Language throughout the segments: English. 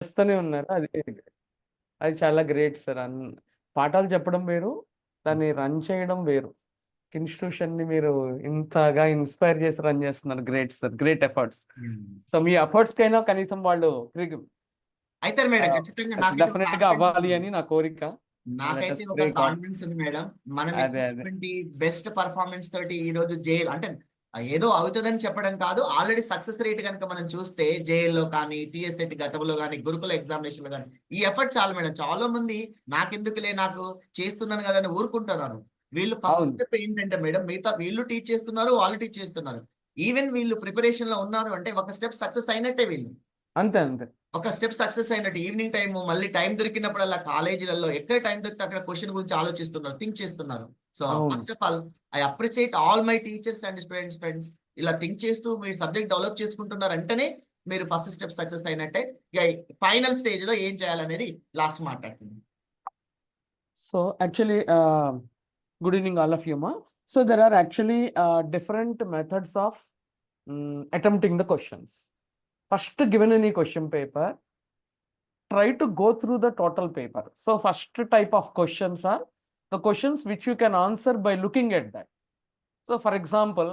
చేస్తూనే ఉన్నారు. అది అది చాలా గ్రేట్ సార్. పాఠాలు చెప్పడం వేరు, దాన్ని రన్ చేయడం వేరు. ఇన్స్టిట్యూషన్ ని మీరు ఇంతగా ఇన్స్పైర్ చేసి రన్ చేస్తున్నారు. Great sir, great efforts. So మీ ఎఫర్ట్స్ కైనా కనీసం వాళ్ళు అయితే మేడం ఖచ్చితంగా నాకైతే ఒక డెఫినెట్ గా కాన్ఫిడెన్స్ అవ్వాలి ఉంది. అని నా కోరిక. Let నాకైతే us ఒక pray God. కాన్ఫిడెన్స్ ఉంది మేడం. మనం అదే ఇచ్చినటువంటి బెస్ట్ పర్ఫార్మెన్స్ తోటి ఈ రోజు జైల్ అంటే ఏదో అవుతుందని చెప్పడం కాదు, ఆల్రెడీ సక్సెస్ రేట్ కనుక మనం చూస్తే జైల్లో కానీ టీఎస్ఎట్ గతంలో కానీ గురుకుల ఎగ్జామినేషన్ లో కానీ ఈ ఎఫర్ట్ చాలు మేడం. చాలా మంది నాకెందుకులే నాకు చేస్తున్నాను కదా అని ఊరుకుంటున్నారు. వీళ్ళు ఫస్ట్ అవును, స్టెప్ ఏంటంటే మేడం, మిగతా వీళ్ళు టీచ్ చేస్తున్నారు, వాళ్ళు టీచ్ చేస్తున్నారు. ఈవెన్ వీళ్ళు ప్రిపరేషన్ లో ఉన్నారు అంటే ఒక స్టెప్ సక్సెస్ అయినట్టే. వీళ్ళు అంతే అంతే. ఒక స్టెప్ సక్సెస్ అయినట్టు. ఈవినింగ్ టైం మళ్ళీ టైం దొరికినప్పుడల్లా కాలేజీలలో ఎక్కడ టైం దొరికితే అక్కడ క్వశ్చన్ గురించి ఆలోచిస్తున్నారు, థింక్ చేస్తున్నారు. సో అవును. First of all I appreciate all my teachers and students friends. ఇలా థింక్ చేస్తూ మీ సబ్జెక్ట్ డెవలప్ చేసుకుంటున్నారు అంటేనే మీరు ఫస్ట్ స్టెప్ సక్సెస్ అయినట్టే. ఇక ఫైనల్ స్టేజ్ లో ఏం చేయాలనేది లాస్ట్ మాట్లాడుతుంది. So actually, good evening all of you, ma. So there are actually different methods of attempting the questions. First, given any question paper, try to go through the total paper. So first type of questions are the questions which you can answer by looking at that. So for example,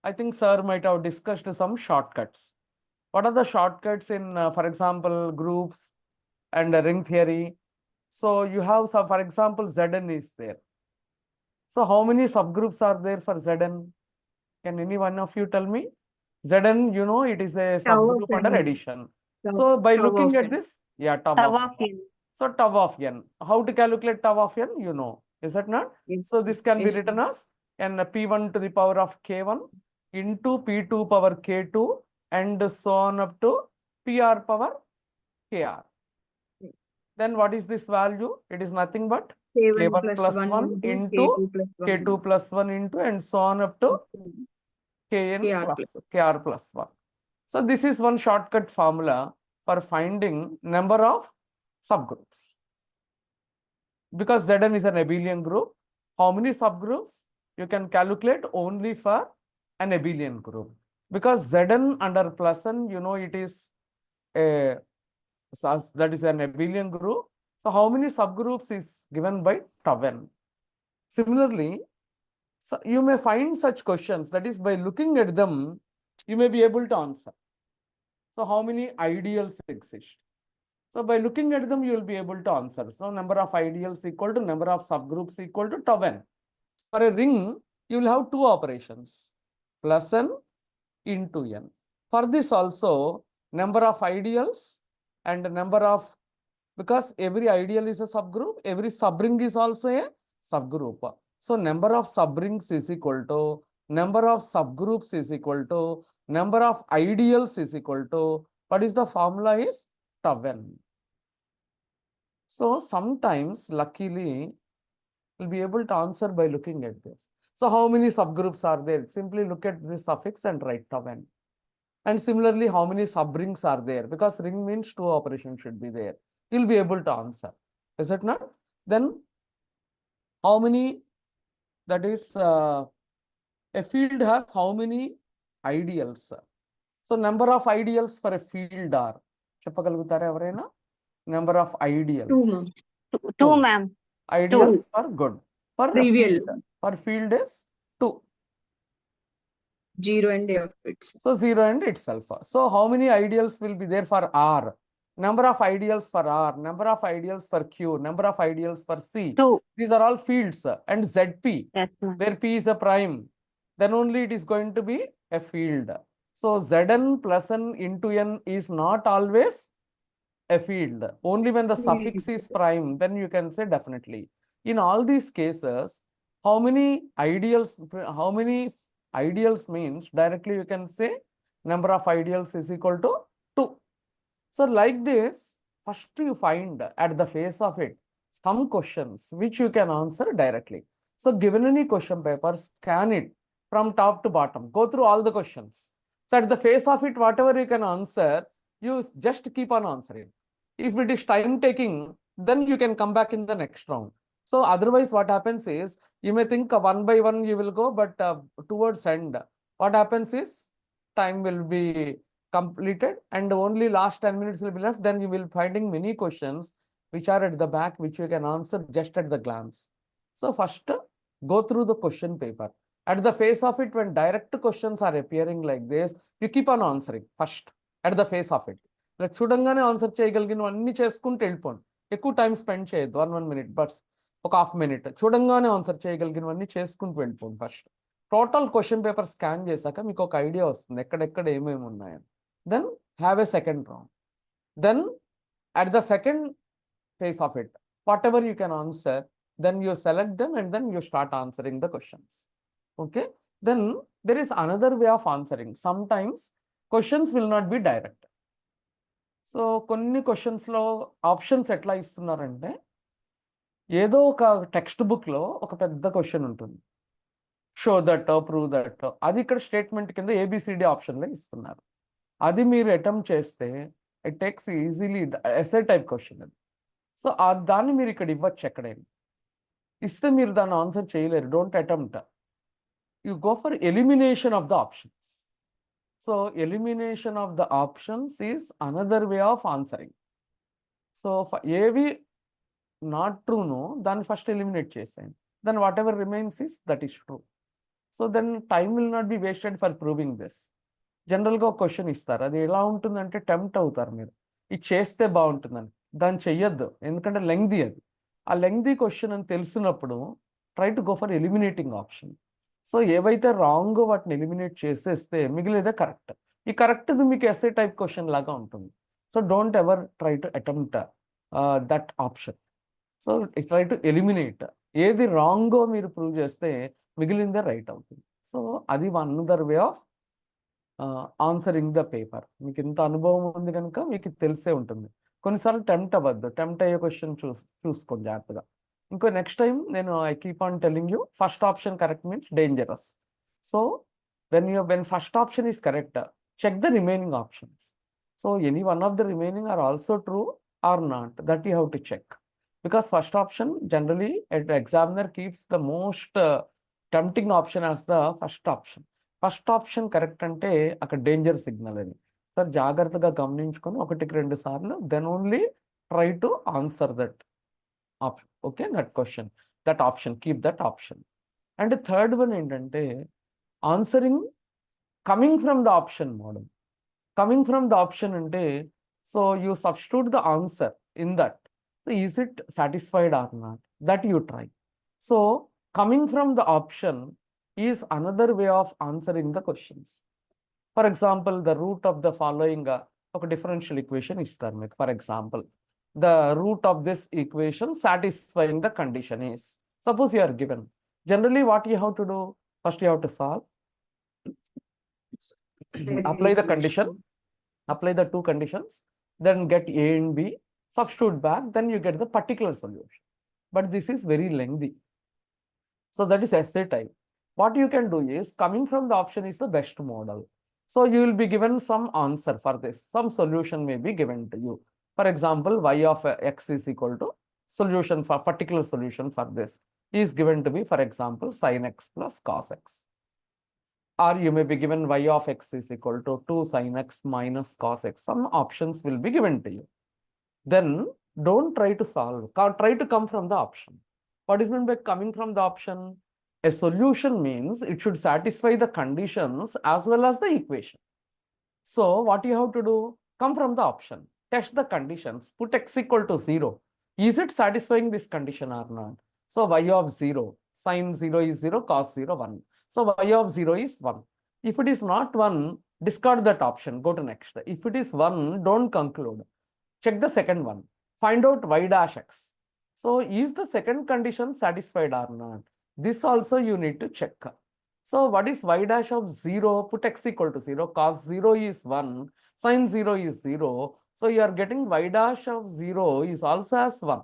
I think sir might have discussed some shortcuts. What are the shortcuts in, for example, groups and ring theory? So you have some, for example, Zn is there. So how many subgroups are there for Zn? Can any one of you tell me? Zn, you know, it is a subgroup under addition. So by looking at this, yeah, tau of n. So tau of n. How to calculate tau of n? You know, is it not? So this can be written as n p1 to the power of k1 into p2 power k2 and so on up to pr power kr. Then what is this value? It is nothing but k1 plus 1 into k2 plus 1 into and so on up to kn plus kr plus 1. So this is one shortcut formula for finding number of subgroups. Because Zn is an abelian group, how many subgroups? You can calculate only for an abelian group. Because Zn under plus n, you know, it is a, that is an abelian group. So how many subgroups is given by tau n? Similarly, so you may find such questions, that is by looking at them, you may be able to answer. So how many ideals exist? So by looking at them, you will be able to answer. So number of ideals equal to number of subgroups equal to tau n. For a ring, you will have two operations, plus n into n. For this also, number of ideals and number of, because every ideal is a subgroup, every subring is also a subgroup. So number of subrings is equal to number of subgroups is equal to number of ideals is equal to, what is the formula is tau n. So sometimes, luckily, we'll be able to answer by looking at this. So how many subgroups are there? Simply look at this suffix and write tau n. And similarly, how many subrings are there? Because ring means two operations should be there. You'll be able to answer. Is it not? Then how many, that is, a field has how many ideals? So number of ideals for a field are, చెప్పగలుగుతారా ఎవరైనా? Number of ideals. Two, ma'am. Ideals are good. For Trivial. field is 2. 0 and itself. So 0 and itself. So how many ideals will be there for R? Number of ideals for R, number of ideals for Q, number of ideals for C. 2. These are all fields. And ZP, Yes, ma'am. where P is a prime, then only it is going to be a field. So Zn plus n into n is not always a field. Only when the suffix is prime, then you can say definitely. In all these cases, how many ideals means directly you can say number of ideals is equal to 2. So like this, first you find at the face of it some questions which you can answer directly. So given any question paper, scan it from top to bottom, go through all the questions. So at the face of it, whatever you can answer, you just keep on answering. If it is time taking, then you can come back in the next round. So otherwise what happens is, you may think one by one you will go, but towards end, what happens is time will be completed and only last 10 minutes will be left, then you will finding many questions which are at the back which you can answer just at the glance. So first go through the question paper. At the face of it, when direct questions are appearing like this, you keep on answering first at the face of it. Like చూడంగానే answer చేయగలిగిన అన్ని చేసుకుంటూ వెళ్ళిపోండి. ఎక్కువ time spend చేయొద్దు, 1 minute but ఒక half minute చూడంగానే answer చేయగలిగినవన్నీ చేసుకుంటూ వెళ్ళిపోండి. First total question paper scan చేశాక మీకు ఒక ఐడియా వస్తుంది ఎక్కడెక్కడ ఏమేమి ఉన్నాయని. Then have a second round. Then at the second phase of it, whatever you can answer, then you select them and then you start answering the questions. Okay, then there is another way of answering. Sometimes questions will not be direct. So కొన్ని questions లో options ఎట్లా ఇస్తున్నారంటే, ఏదో ఒక text book లో ఒక పెద్ద question ఉంటుంది, షో దట్ ప్రూవ్ దట్, అది ఇక్కడ స్టేట్మెంట్ కింద ఏబిసిడి ఆప్షన్ లో ఇస్తున్నారు. అది మీరు అటెంప్ట్ చేస్తే it takes easily SA type question అది. సో దాన్ని మీరు ఇక్కడ ఇవ్వచ్చు, ఎక్కడైనా ఇస్తే మీరు దాన్ని ఆన్సర్ చేయలేరు. Don't attempt, you go for elimination of the options. So elimination of the options is another way of answering. So ఏవి నాట్ ట్రూనో దాన్ని ఫస్ట్ ఎలిమినేట్ చేసేయండి, then whatever remains is that is true. So then time will not be wasted for proving this. జనరల్గా ఒక question ఇస్తారు, అది ఎలా ఉంటుందంటే టెంప్ట్ అవుతారు మీరు, ఇది చేస్తే బాగుంటుందని. దాన్ని చెయ్యొద్దు, ఎందుకంటే లెంగ్దీ అది. ఆ లెంగ్దీ క్వశ్చన్ అని తెలిసినప్పుడు try to go for eliminating option. So ఏవైతే రాంగ్ వాటిని ఎలిమినేట్ చేసేస్తే మిగిలేదే కరెక్ట్. ఈ కరెక్ట్ది మీకు ఎస్ఏ టైప్ క్వశ్చన్ లాగా ఉంటుంది. So don't ever try to attempt that option. So try to eliminate. ఏది రాంగో మీరు ప్రూవ్ చేస్తే మిగిలిందే రైట్ అవుతుంది. సో అది another way of answering the paper. మీకు ఇంత అనుభవం ఉంది కనుక మీకు తెలిసే ఉంటుంది. కొన్నిసార్లు టెంప్ట్ అవ్వద్దు, టెంప్ట్ అయ్యే క్వశ్చన్ చూసుకోండి జాగ్రత్తగా. ఇంకో నెక్స్ట్ టైం నేను I keep on telling you, first option correct means dangerous. So when first option is correct, check the remaining options. So any one of the remaining are also true or not, that you have to check. Because first option generally the examiner keeps the most tempting option as the first option. First option correct అంటే అక్కడ danger signal అని. Sir జాగ్రత్తగా గమనించుకొని 1-2 సార్లు then only try to answer that option. Okay, that question, that option, keep that option. And third one ఏంటంటే answering coming from the option model. Coming from the option అంటే, so you substitute the answer in that, is it satisfied or not, that you try. So coming from the option is another way of answering the questions. For example, the root of the following ఒక differential equation ఇస్తారు మీకు. For example, the root of this equation satisfying the condition is, suppose you are given. Generally what you have to do, first you have to solve, apply the condition, apply the two conditions, then get A and B, substitute back, then you get the particular solution. But this is very lengthy, so that is essay type. What you can do is, coming from the option is the best model. So you will be given some answer for this, some solution may be given to you. For example, y of x is equal to solution for particular solution for this is given to be, for example, sin x plus cos x. Or you may be given y of x is equal to 2 sin x minus cos x. Some options will be given to you. Then don't try to solve, try to come from the option. What is meant by coming from the option? A solution means it should satisfy the conditions as well as the equation. So what you have to do? Come from the option, test the conditions, put x equal to 0. Is it satisfying this condition or not? So y of 0, sin 0 is 0, cos 0, 1. So y of 0 is 1. If it is not 1, discard that option, go to next. If it is 1, don't conclude. Check the second one, find out y dash x. So is the second condition satisfied or not? This also you need to check. So what is y dash of 0? Put x equal to 0, cos 0 is 1, sin 0 is 0. So you are getting y dash of 0 is also as 1.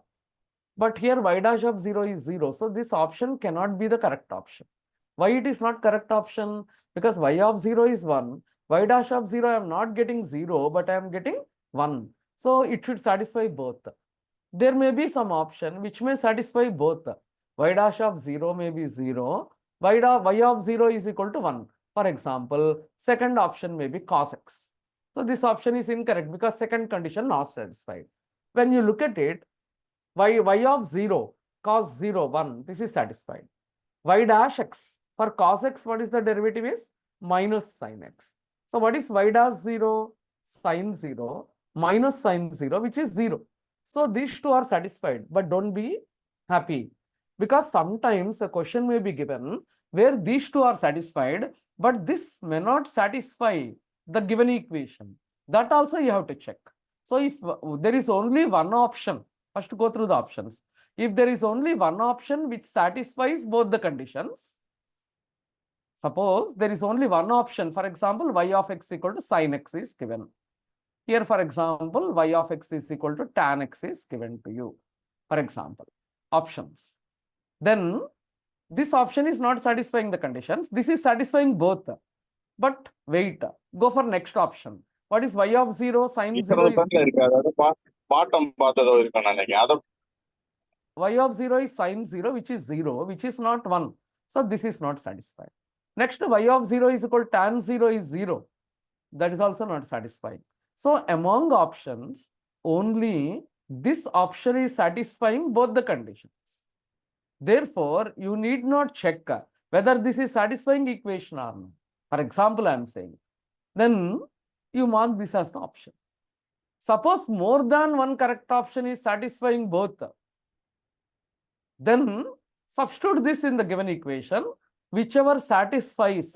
But here y dash of 0 is 0. So this option cannot be the correct option. Why it is not correct option? Because y of 0 is 1. Y dash of 0 I am not getting 0, but I am getting 1. So it should satisfy both. There may be some option which may satisfy both. Y dash of 0 may be 0, y of 0 is equal to 1. For example, second option may be cos x. So this option is incorrect because second condition not satisfied. When you look at it, y of 0, cos 0, 1, this is satisfied. Y dash x, for cos x, what is the derivative is minus sin x. So what is y dash 0? Sin 0 minus sin 0, which is 0. So these two are satisfied, but don't be happy, because sometimes a question may be given where these two are satisfied, but this may not satisfy the given equation. That also you have to check. So if there is only one option, first go through the options. If there is only one option which satisfies both the conditions, suppose there is only one option, for example, y of x equal to sin x is given. Here, for example, y of x is equal to tan x is given to you, for example, options. Then this option is not satisfying the conditions. This is satisfying both. But wait, go for next option. What is y of 0? Sin 0 is bottom பார்த்ததோ இருக்கும் நினைக்கிறேன். அதை y of 0 is sin 0, which is 0, which is not 1. So this is not satisfied. Next, y of 0 is equal to tan 0 is 0. That is also not satisfying. So among options, only this option is satisfying both the conditions. Therefore, you need not check whether this is satisfying equation or not. For example, I am saying, then you mark this as the option. Suppose more than one correct option is satisfying both, then substitute this in the given equation, whichever satisfies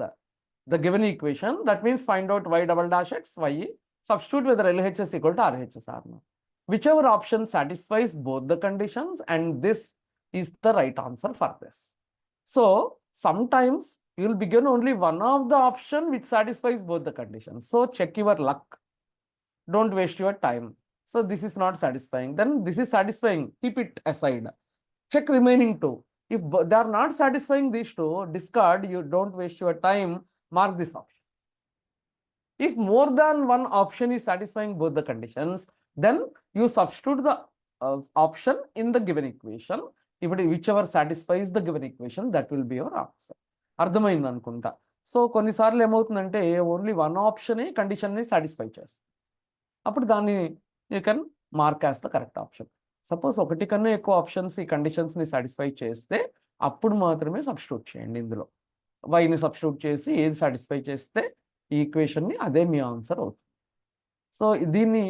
the given equation. That means find out y double dash x, y, substitute whether LHS equal to RHS or not. Whichever option satisfies both the conditions, and this is the right answer for this. So sometimes you will be given only one of the option which satisfies both the conditions. So check your luck. Don't waste your time. So this is not satisfying. Then this is satisfying. Keep it aside. Check remaining two. If they are not satisfying these two, discard. You don't waste your time. Mark this option. If more than one option is satisfying both the conditions, then you substitute the option in the given equation. If it whichever satisfies the given equation, that will be your answer. అర్థమైంది అనుకుంటా. So కొన్నిసార్లు ఏమవుతుందంటే only one ఆప్షనే కండిషన్ని satisfy చేస్తుంది. అప్పుడు దాన్ని you can mark as the correct option. Suppose ఒకటి కన్నా ఎక్కువ ఆప్షన్స్ ఈ కండిషన్స్ని సాటిస్ఫై చేస్తే అప్పుడు మాత్రమే సబ్స్టిట్యూట్ చేయండి. ఇందులో వైని సబ్స్టిట్యూట్ చేసి ఏది సాటిస్ఫై చేస్తే ఈ ఈక్వేషన్ని అదే మీ ఆన్సర్ అవుతుంది. సో దీన్ని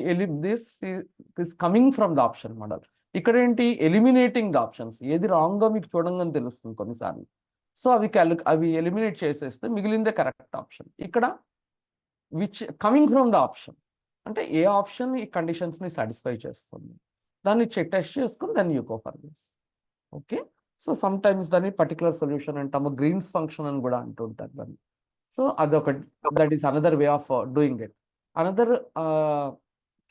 this coming from the option model. ఇక్కడ ఏంటి, ఎలిమినేటింగ్ ద ఆప్షన్స్. ఏది రాంగో మీకు చూడంగానే తెలుస్తుంది కొన్నిసార్లు. సో అవి ఎలిమినేట్ చేసేస్తే మిగిలిందే కరెక్ట్ ఆప్షన్. ఇక్కడ which coming from the option అంటే ఏ ఆప్షన్ ఈ కండిషన్స్ని సాటిస్ఫై చేస్తుంది దాన్ని టెస్ట్ చేసుకుని then you go for this. Okay, so sometimes దాన్ని పర్టికులర్ సొల్యూషన్ అంటాము, గ్రీన్స్ ఫంక్షన్ అని కూడా అంటుంటారు దాన్ని. సో అదొకటి, that is another way of doing it. Another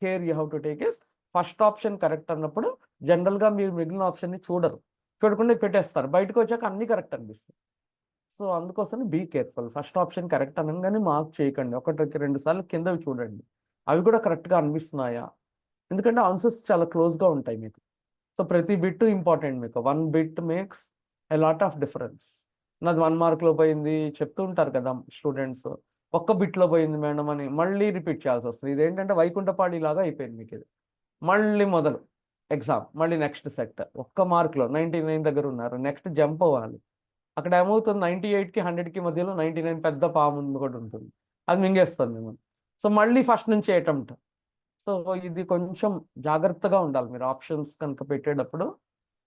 care you have to take is, first option correct అన్నప్పుడు జనరల్గా మీరు మిగిలిన ఆప్షన్ని చూడకుండా పెట్టేస్తారు. బయటకు వచ్చాక అన్ని కరెక్ట్ అనిపిస్తుంది. సో అందుకోసం be careful. First option correct అనగానే మార్క్ చేయకండి. ఒకటికి 2 సార్లు కిందవి చూడండి, అవి కూడా కరెక్ట్గా అనిపిస్తున్నాయా. ఎందుకంటే ఆన్సర్స్ చాలా క్లోజ్గా ఉంటాయి మీకు. సో ప్రతి బిట్ ఇంపార్టెంట్ మీకు. 1 bit makes a lot of difference. నాది 1 మార్క్లో పోయింది చెప్తూ ఉంటారు కదా స్టూడెంట్స్, ఒక్క బిట్లో పోయింది మేడం అని మళ్ళీ రిపీట్ చేయాల్సి వస్తుంది. ఇదేంటంటే వైకుంఠపాడి లాగా అయిపోయింది మీకు ఇది. మళ్ళీ మొదలు ఎగ్జామ్, మళ్ళీ నెక్స్ట్ సెట్. ఒక్క మార్క్లో 99 దగ్గర ఉన్నారు, నెక్స్ట్ జంప్ అవ్వాలి. అక్కడ ఏమవుతుంది, 98కి 100కి మధ్యలో 99 పెద్ద పాము కూడా ఉంటుంది, అది మింగేస్తుంది మేము. సో మళ్ళీ ఫస్ట్ నుంచి అటెంప్ట్. సో ఇది కొంచెం జాగ్రత్తగా ఉండాలి మీరు ఆప్షన్స్ కనుక పెట్టేటప్పుడు.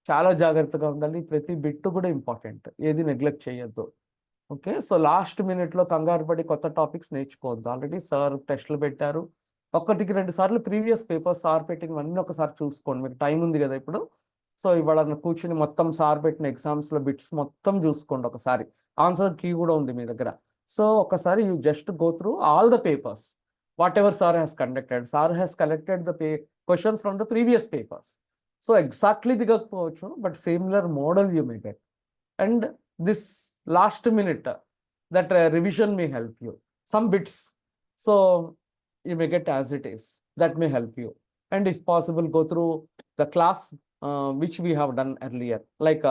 చాలా జాగ్రత్తగా ఉండాలి. ప్రతి బిట్ కూడా ఇంపార్టెంట్, ఏది నెగ్లెక్ట్ చేయొద్దు. ఓకే, సో లాస్ట్ మినిట్లో కంగారు పడి కొత్త టాపిక్స్ నేర్చుకోవద్దు. ఆల్రెడీ సార్ టెస్టులు పెట్టారు. 1-2 సార్లు ప్రీవియస్ పేపర్స్ సార్ పెట్టినవన్నీ ఒకసారి చూసుకోండి, మీకు టైం ఉంది కదా ఇప్పుడు. సో ఇవాళ కూర్చుని మొత్తం సార్ పెట్టిన ఎగ్జామ్స్లో బిట్స్ మొత్తం చూసుకోండి ఒకసారి. ఆన్సర్ కీ కూడా ఉంది మీ దగ్గర. సో ఒకసారి you just go through all the papers, whatever sir has conducted. Sir has collected the questions from the previous papers. So exactly దిగకపోవచ్చు, but similar model you may get. And this last minute that revision may help you. Some bits, so you may get as it is. That may help you. And if possible, go through the class which we have done earlier. Like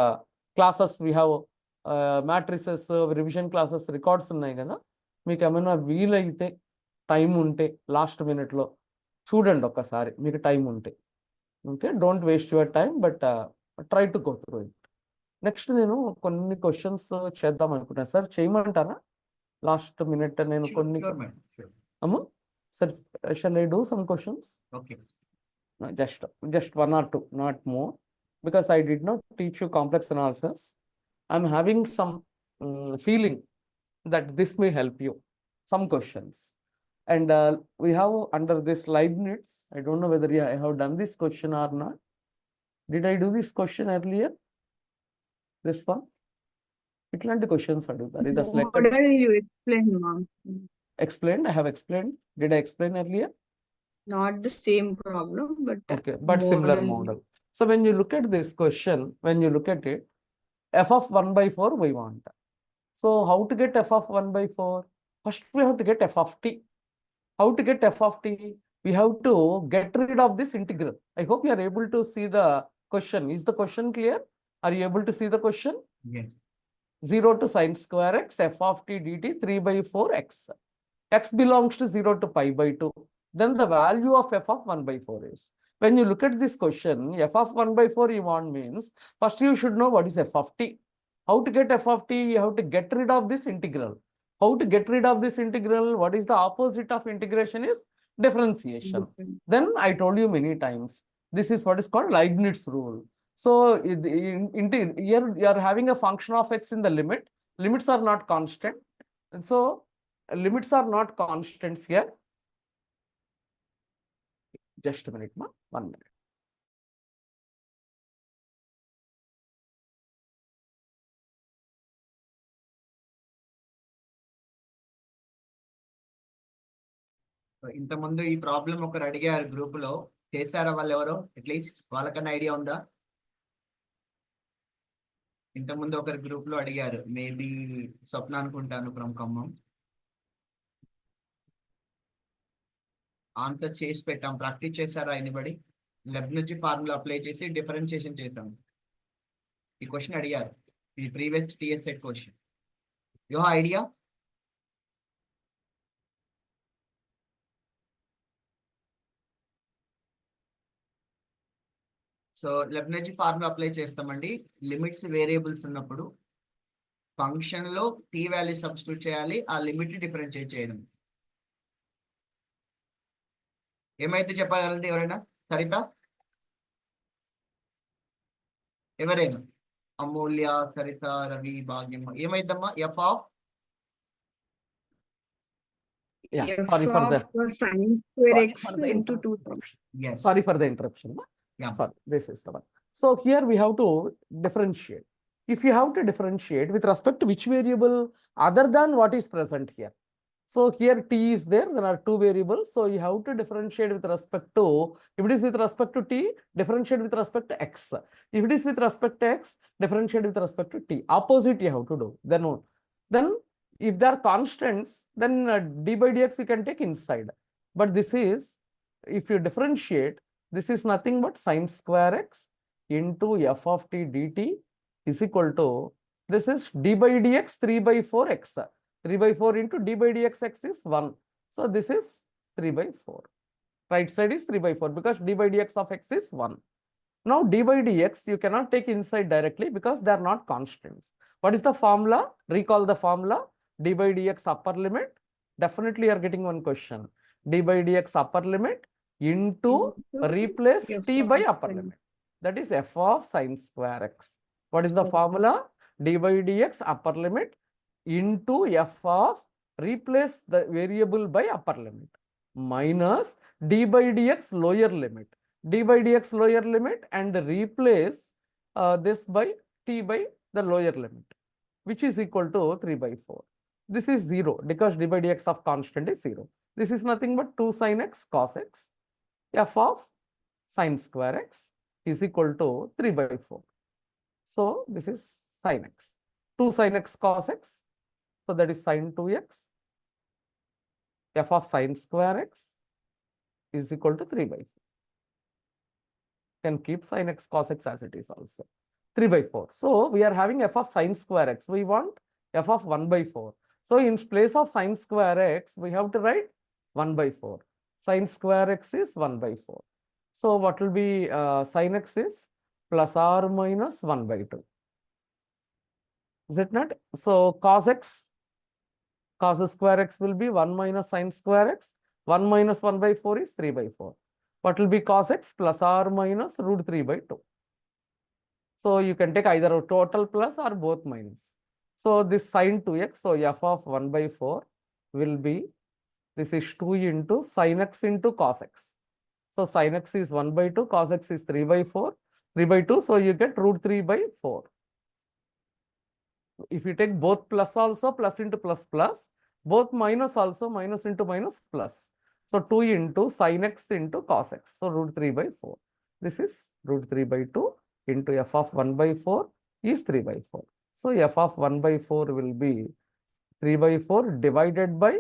classes, we have matrices, revision classes, records ఉన్నాయి కదా. మీకు ఏమైనా వీలైతే time ఉంటే last మినిట్లో చూడండి ఒక్కసారి మీకు టైం ఉంటే. Okay, don't waste your time, but try to go through it. Next నేను కొన్ని క్వశ్చన్స్ చేద్దాం అనుకుంటున్నాను సార్, చేయమంటారా? లాస్ట్ మినిట్ నేను కొన్ని అమ్మా sir, shall I do some questions? Okay. Just one or two, not more, because I did not teach you complex analysis. I'm having some feeling that this may help you. Some questions. And we have under this Leibniz, I don't know whether I have done this question or not. Did I do this question earlier? This one? ఇట్లాంటి questions అడుగుతారు. ఇది అసలు ఎక్కడ Model you explained, ma'am. explained? I have explained. Did I explain earlier? Not the same problem, but Okay, but similar model. So when you look at this question, when you look at it, f of 1 by 4 we want. So how to get f of 1 by 4? First we have to get f of t. How to get f of t? We have to get rid of this integral. I hope you are able to see the question. Is the question clear? Are you able to see the question? Yes. 0 to sin square x, f of t dt 3 by 4 x. X belongs to 0 to pi by 2. Then the value of f of 1 by 4 is. When you look at this question, f of 1 by 4 you want means, first you should know what is f of t. How to get f of t? You have to get rid of this integral. How to get rid of this integral? What is the opposite of integration is differentiation. Then I told you many times, this is what is called Leibniz rule. So here you are having a function of x in the limit. Limits are not constant. And so limits are not constants here. Just a minute, ma. 1 minute. ఇంతకుముందు ఈ problem ఒకరు అడిగారు group లో, చేశారా వాళ్ళు ఎవరో? At least వాళ్ళకన్నా idea ఉందా? ఇంతకుముందు ఒకరు గ్రూప్ లో అడిగారు, మేబీ స్వప్న అనుకుంటాను, ఫ్రమ్ ఖమ్మం. ఆన్సర్ చేసి పెట్టాం. ప్రాక్టీస్ చేశారా ఎనిబడి? లెబ్నిజ్ ఫార్ములా అప్లై చేసి డిఫరెన్షియేషన్ చేద్దాం. ఈ క్వశ్చన్ అడిగారు, ఈ previous TSET question. You have idea? So Leibniz formula apply చేస్తామండి. లిమిట్స్ వేరియబుల్స్ ఉన్నప్పుడు ఫంక్షన్ లో t వాల్యూ సబ్స్టిట్యూట్ చేయాలి, ఆ లిమిట్ డిఫరెన్షియేట్ చేయడం. ఏమైతే చెప్పగలండి ఎవరైనా? సరిత, ఎవరైనా? అమూల్య, సరిత, రవి, భాగ్యమ్మ, ఏమైందమ్మా? F of Yeah, F sorry for of that. sin square Sorry x for the into 2. interruption. yes. Sorry for the interruption. Ma. Yeah. Sorry, this is the one. So here we have to differentiate. If you have to differentiate with respect to which variable other than what is present here. So here t is there, there are two variables. So you have to differentiate with respect to, if it is with respect to t, differentiate with respect to x. If it is with respect to x, differentiate with respect to t. Opposite you have to do. Then if they are constants, then d by dx you can take inside. But this is, if you differentiate, this is nothing but sin square x into f of t dt is equal to, this is d by dx 3 by 4 x. 3 by 4 into d by dx x is 1. So this is 3 by 4. Right side is 3 by 4 because d by dx of x is 1. Now d by dx you cannot take inside directly because they are not constants. What is the formula? Recall the formula. D by dx upper limit. Definitely you are getting one question. D by dx upper limit into replace F t by of upper sin. limit. That is f of sin square x. What is the Square. formula? D by dx upper limit into f of, replace the variable by upper limit, minus d by dx lower limit. D by dx lower limit and replace this by t by the lower limit, which is equal to 3 by 4. This is 0 because d by dx of constant is 0. This is nothing but 2 sin x cos x. F of sin square x is equal to 3 by 4. So this is sin x. 2 sin x cos x. So that is sin 2x. F of sin square x is equal to 3 by 4. Can keep sin x cos x as it is also. 3 by 4. So we are having f of sin square x. We want f of 1 by 4. So in place of sin square x, we have to write 1 by 4. Sin square x is 1 by 4. So what will be sin x is plus or minus 1 by 2. Is it not? So cos x, cos square x will be 1 minus sin square x. 1 minus 1 by 4 is 3 by 4. What will be cos x plus or minus root 3 by 2. So you can take either a total plus or both minus. So this sin 2x, so f of 1 by 4 will be, this is 2 into sin x into cos x. So sin x is 1 by 2, cos x is 3 by 4, 3 by 2. So you get root 3 by 4. If you take both plus also, plus into plus plus, both minus also, minus into minus plus. So 2 into sin x into cos x. So root 3 by 4. This is root 3 by 2 into f of 1 by 4 is 3 by 4. So f of 1 by 4 will be 3 by 4 divided by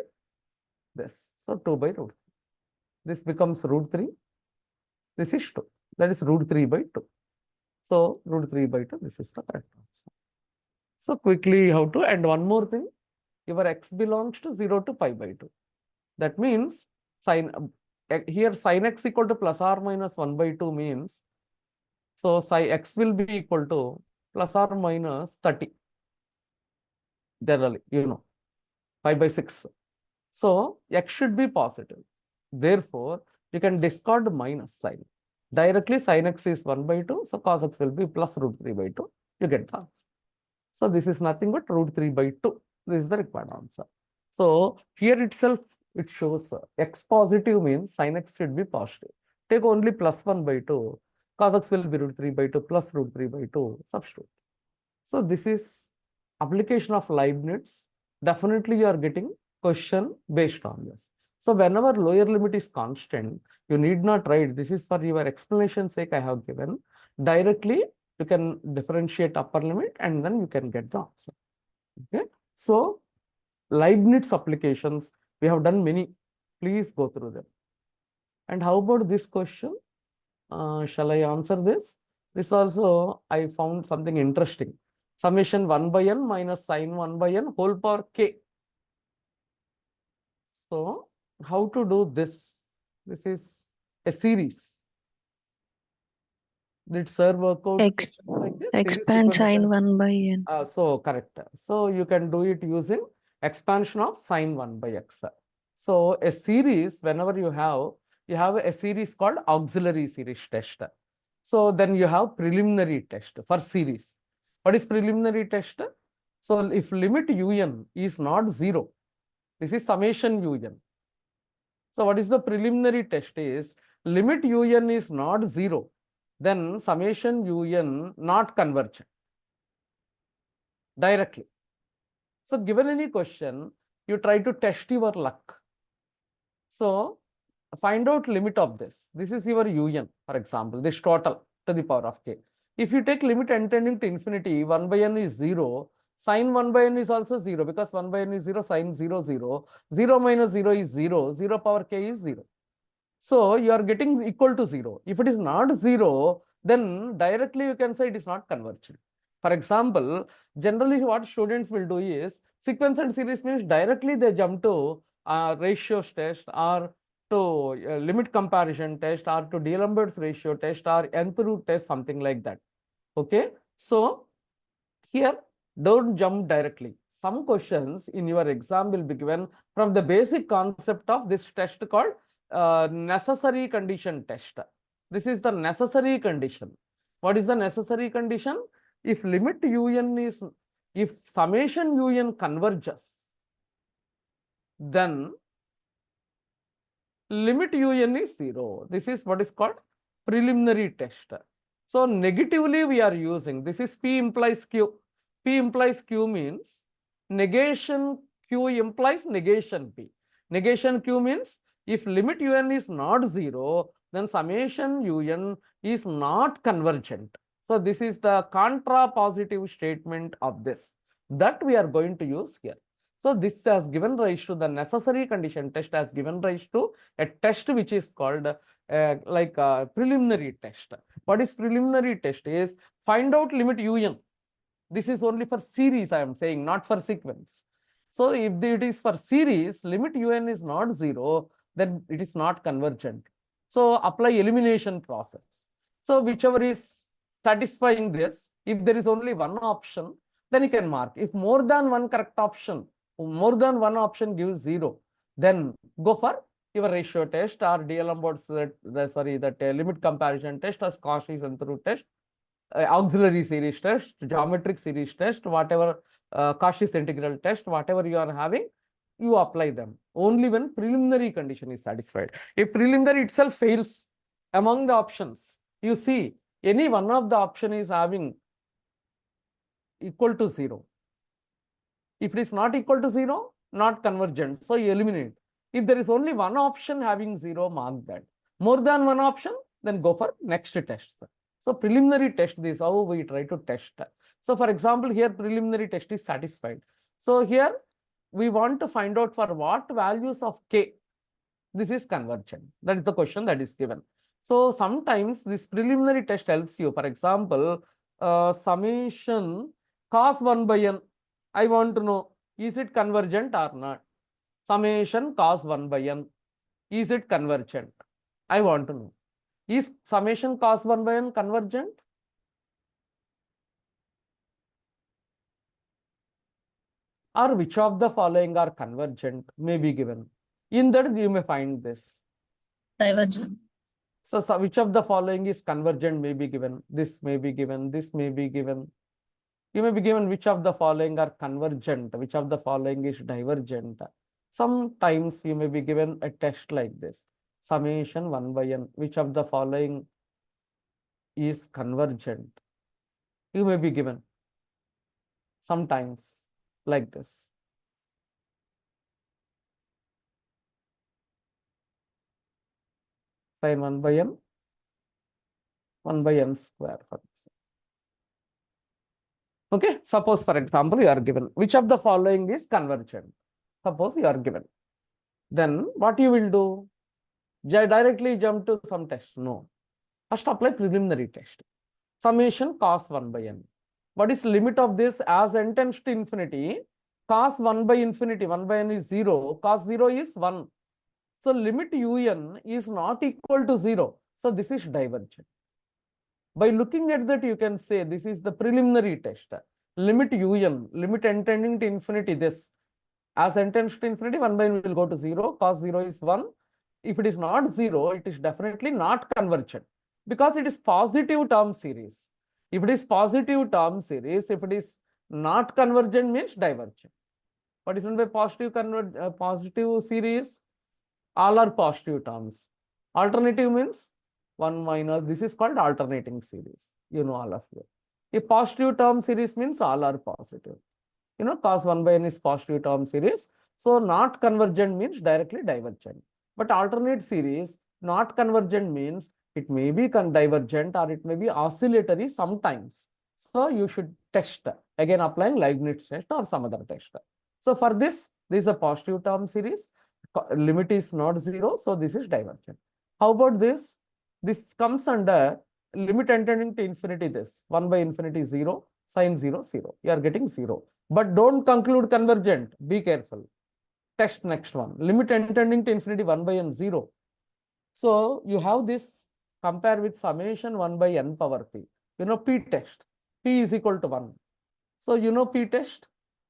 this. So 2 by root 3. This becomes root 3. This is 2. That is root 3 by 2. So root 3 by 2, this is the correct answer. So quickly how to, and one more thing, your x belongs to 0 to pi by 2. That means here sin x equal to plus or minus 1 by 2 means, so psi x will be equal to plus or minus 30. Generally, you know, pi by 6. So x should be positive. Therefore, you can discard minus sign. Directly sin x is 1 by 2. So cos x will be plus root 3 by 2. You get that. So this is nothing but root 3 by 2. This is the required answer. So here itself, it shows x positive means sin x should be positive. Take only plus 1 by 2. Cos x will be root 3 by 2 plus root 3 by 2. Substitute. So this is application of Leibniz. Definitely you are getting question based on this. So whenever lower limit is constant, you need not write. This is for your explanation sake I have given. Directly you can differentiate upper limit and then you can get the answer. Okay. So Leibniz applications, we have done many. Please go through them. And how about this question? Shall I answer this? This also I found something interesting. Summation 1 by n minus sin 1 by n whole power k. So how to do this? This is a series. Did sir work out questions like this? Expand sin 1 by n. So correct. So you can do it using expansion of sin 1 by x. So a series, whenever you have a series called auxiliary series test. So then you have preliminary test for series. What is preliminary test? So if limit un is not 0, this is summation un. So what is the preliminary test is limit un is not 0, then summation un not convergent directly. So given any question, you try to test your luck. So find out limit of this. This is your un, for example, this total to the power of k. If you take limit n tending to infinity, 1 by n is 0, sin 1 by n is also 0 because 1 by n is 0, sin 0, 0. 0 minus 0 is 0, 0 power k is 0. So you are getting equal to 0. If it is not 0, then directly you can say it is not convergent. For example, generally what students will do is sequence and series means directly they jump to ratios test or to limit comparison test or to D'Alembert's ratio test or nth root test, something like that. Okay. So here don't jump directly. Some questions in your exam will be given from the basic concept of this test called necessary condition test. This is the necessary condition. What is the necessary condition? If limit un is, if summation un converges, then limit un is 0. This is what is called preliminary test. So negatively we are using, this is P implies Q. P implies Q means negation Q implies negation P. Negation Q means if limit un is not 0, then summation un is not convergent. So this is the contrapositive statement of this that we are going to use here. So this has given rise to the necessary condition test, has given rise to a test which is called preliminary test. What is preliminary test is find out limit un. This is only for series I am saying, not for sequence. So if it is for series, limit un is not 0, then it is not convergent. So apply elimination process. So whichever is satisfying this, if there is only one option, then you can mark. If more than one correct option, more than one option gives 0, then go for your ratio test or D'Alembert's limit comparison test or Cauchy-Centru test, auxiliary series test, geometric series test, whatever Cauchy's integral test, whatever you are having, you apply them only when preliminary condition is satisfied. If preliminary itself fails among the options, you see any one of the option is having equal to 0. If it is not equal to 0, not convergent, so you eliminate. If there is only one option having 0, mark that. More than one option, then go for next test. So preliminary test, this is how we try to test. So for example, here preliminary test is satisfied. So here we want to find out for what values of k this is convergent. That is the question that is given. So sometimes this preliminary test helps you. For example, summation cos 1 by n. I want to know, is it convergent or not? Summation cos 1 by n. Is it convergent? I want to know. Is summation cos 1 by n convergent? Or which of the following are convergent may be given. In that you may find this. Divergent. So which of the following is convergent may be given. This may be given. This may be given. You may be given which of the following are convergent, which of the following is divergent. Sometimes you may be given a test like this. Summation 1 by n, which of the following is convergent. You may be given sometimes like this. Sin 1 by n, 1 by n square, for example. Okay, suppose for example you are given which of the following is convergent. Suppose you are given. Then what you will do? Directly jump to some test? No. First apply preliminary test. Summation cos 1 by n. What is limit of this? As n tends to infinity, cos 1 by infinity, 1 by n is 0, cos 0 is 1. So limit un is not equal to 0. So this is divergent. By looking at that, you can say this is the preliminary test. Limit un, limit n tending to infinity, this. As n tends to infinity, 1 by n will go to 0, cos 0 is 1. If it is not 0, it is definitely not convergent because it is positive term series. If it is positive term series, if it is not convergent means divergent. What is meant by positive series? All are positive terms. Alternative means 1 minus, this is called alternating series. You know all of you. A positive term series means all are positive. You know, cos 1 by n is positive term series. So not convergent means directly divergent. But alternate series, not convergent means it may be divergent or it may be oscillatory sometimes. So you should test, again applying Leibniz test or some other test. So for this is a positive term series. Limit is not 0, so this is divergent. How about this? This comes under limit n tending to infinity, this 1 by infinity 0, sin 0, 0. You are getting 0. But don't conclude convergent. Be careful. Test next one. Limit n tending to infinity 1 by n 0. So you have this compare with summation 1 by n power p. You know p test. P is equal to 1. So you know p test.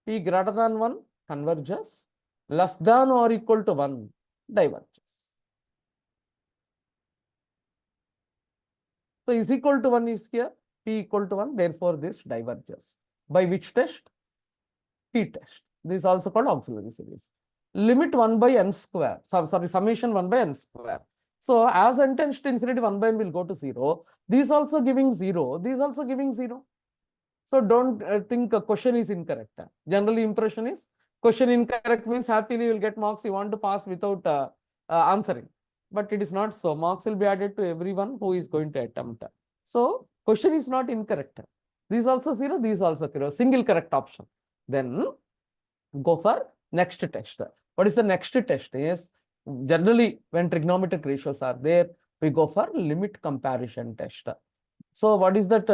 P greater than 1 converges. Less than or equal to 1 diverges. So is equal to 1 is here. P equal to 1. Therefore this diverges. By which test? P test. This is also called auxiliary series. Limit 1 by n square. Sorry, summation 1 by n square. So as n tends to infinity, 1 by n will go to 0. These also giving 0. These also giving 0. So don't think a question is incorrect. Generally impression is question incorrect means happily you will get marks. You want to pass without answering. But it is not so. Marks will be added to everyone who is going to attempt. So question is not incorrect. These also 0. These also 0. Single correct option. Then go for next test. What is the next test? Is generally when trigonometric ratios are there, we go for limit comparison test. So what is that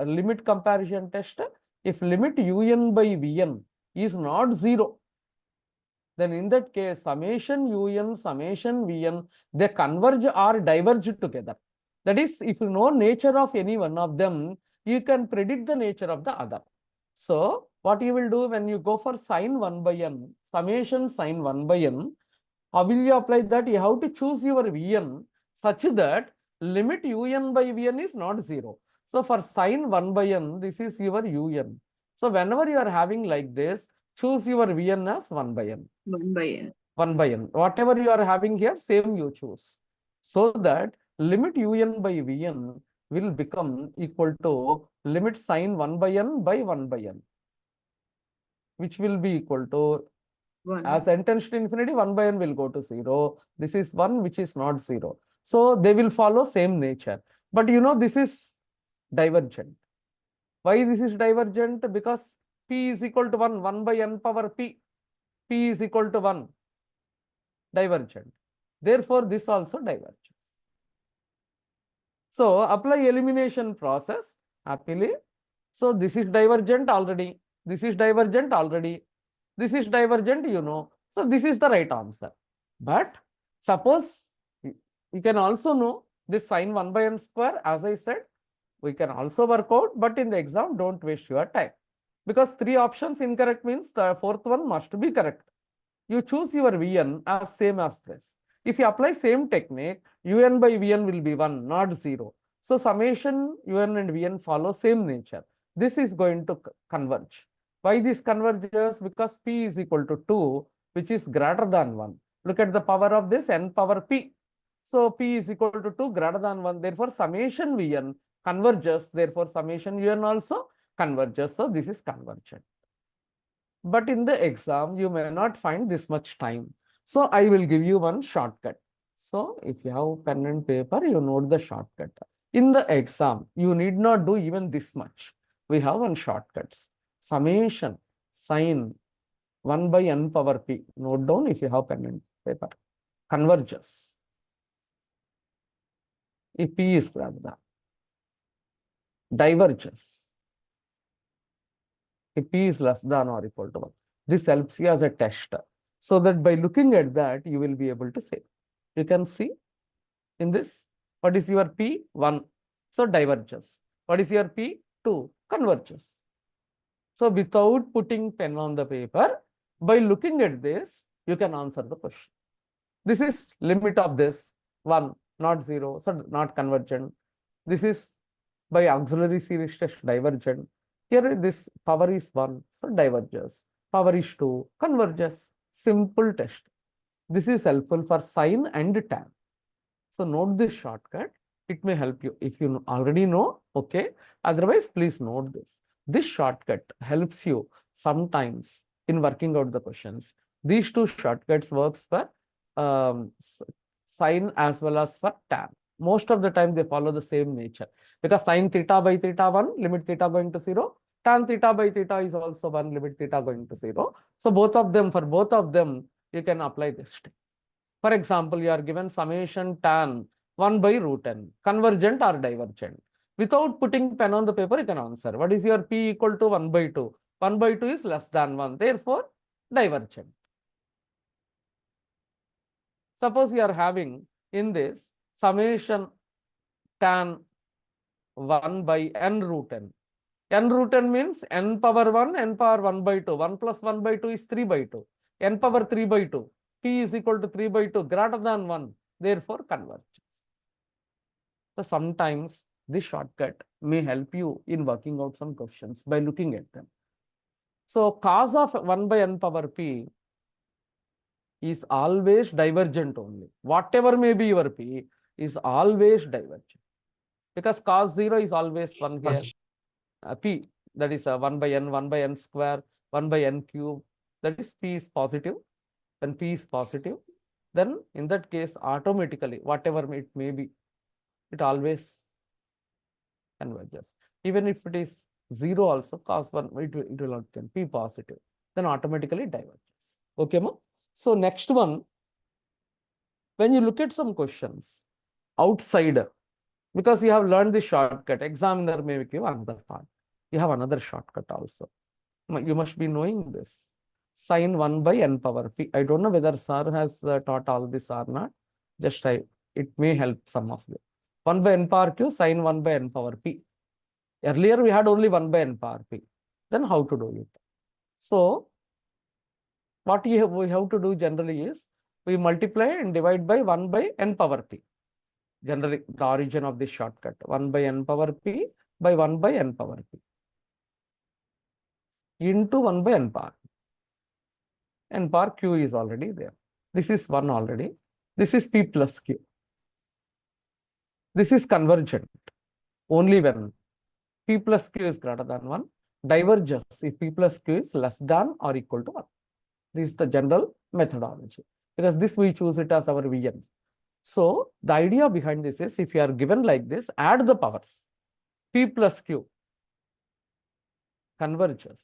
limit comparison test? If limit un by vn is not 0, then in that case, summation un, summation vn, they converge or diverge together. That is, if you know nature of any one of them, you can predict the nature of the other. So what you will do when you go for sin 1 by n, summation sin 1 by n, how will you apply that? You have to choose your vn such that limit un by vn is not 0. So for sin 1 by n, this is your un. So whenever you are having like this, choose your vn as 1 by n. 1 by n. 1 by n. Whatever you are having here, same you choose. So that limit un by vn will become equal to limit sin 1 by n by 1 by n, which will be equal to, 1. as n tends to infinity, 1 by n will go to 0. This is 1, which is not 0. So they will follow same nature. But you know, this is divergent. Why this is divergent? Because p is equal to 1, 1 by n power p. P is equal to 1. Divergent. Therefore, this also diverges. So apply elimination process happily. So this is divergent already. This is divergent already. This is divergent, you know. So this is the right answer. But suppose you can also know this sin 1 by n square, as I said, we can also work out, but in the exam, don't waste your time. Because 3 options incorrect means the 4th one must be correct. You choose your Vn as same as this. If you apply same technique, un by Vn will be 1, not 0. So summation un and Vn follow same nature. This is going to converge. Why this converges? Because p is equal to 2, which is greater than 1. Look at the power of this, n power p. So p is equal to 2 greater than 1. Therefore, summation Vn converges. Therefore, summation un also converges. So this is convergent. But in the exam, you may not find this much time. So I will give you one shortcut. So if you have pen and paper, you note the shortcut. In the exam, you need not do even this much. We have one shortcuts. Summation sin 1 by n power p. Note down if you have pen and paper. Converges. If p is greater than. Diverges. If p is less than or equal to 1. This helps you as a test. So that by looking at that, you will be able to say. You can see in this, what is your p? 1. So diverges. What is your p? 2. Converges. So without putting pen on the paper, by looking at this, you can answer the question. This is limit of this 1, not 0, so not convergent. This is by auxiliary series test divergent. Here this power is 1, so diverges. Power is 2, converges. Simple test. This is helpful for sin and tan. So note this shortcut. It may help you. If you already know, okay. Otherwise, please note this. This shortcut helps you sometimes in working out the questions. These 2 shortcuts works for sin as well as for tan. Most of the time they follow the same nature, because sin theta by theta 1, limit theta going to 0. Tan theta by theta is also 1, limit theta going to 0. So both of them, for both of them, you can apply this. For example, you are given summation tan 1 by root n, convergent or divergent. Without putting pen on the paper, you can answer. What is your p equal to 1 by 2? 1 by 2 is less than 1, therefore divergent. Suppose you are having in this summation tan 1 by n root n. N root n means n power 1, n power 1 by 2. 1 plus 1 by 2 is 3 by 2. N power 3 by 2. P is equal to 3 by 2, greater than 1. Therefore, converges. So sometimes this shortcut may help you in working out some questions by looking at them. So cos of 1 by n power p is always divergent only. Whatever may be your p is always divergent. Because cos 0 is always 1 here. P, that is 1 by n square, 1 by n cube. That is p is positive. When p is positive, then in that case, automatically, whatever it may be, it always converges. Even if it is 0 also, cos 1, it will not can p positive, then automatically diverges. Okay, ma? So next one, when you look at some questions outside, because you have learned the shortcut, examiner may give another part. You have another shortcut also. You must be knowing this. sine 1 by n power p. I don't know whether sir has taught all this or not. Just it may help some of you. 1 by n power q sine 1 by n power p. Earlier we had only 1 by n power p. Then how to do it? So what we have to do generally is we multiply and divide by 1 by n power p. Generally, the origin of this shortcut 1 by n power p by 1 by n power p into 1 by n power. N power q is already there. This is 1 already. This is p plus q. This is convergent only when p plus q is greater than 1, diverges if p plus q is less than or equal to 1. This is the general methodology. Because this we choose it as our Vn. So the idea behind this is if you are given like this, add the powers. P plus q converges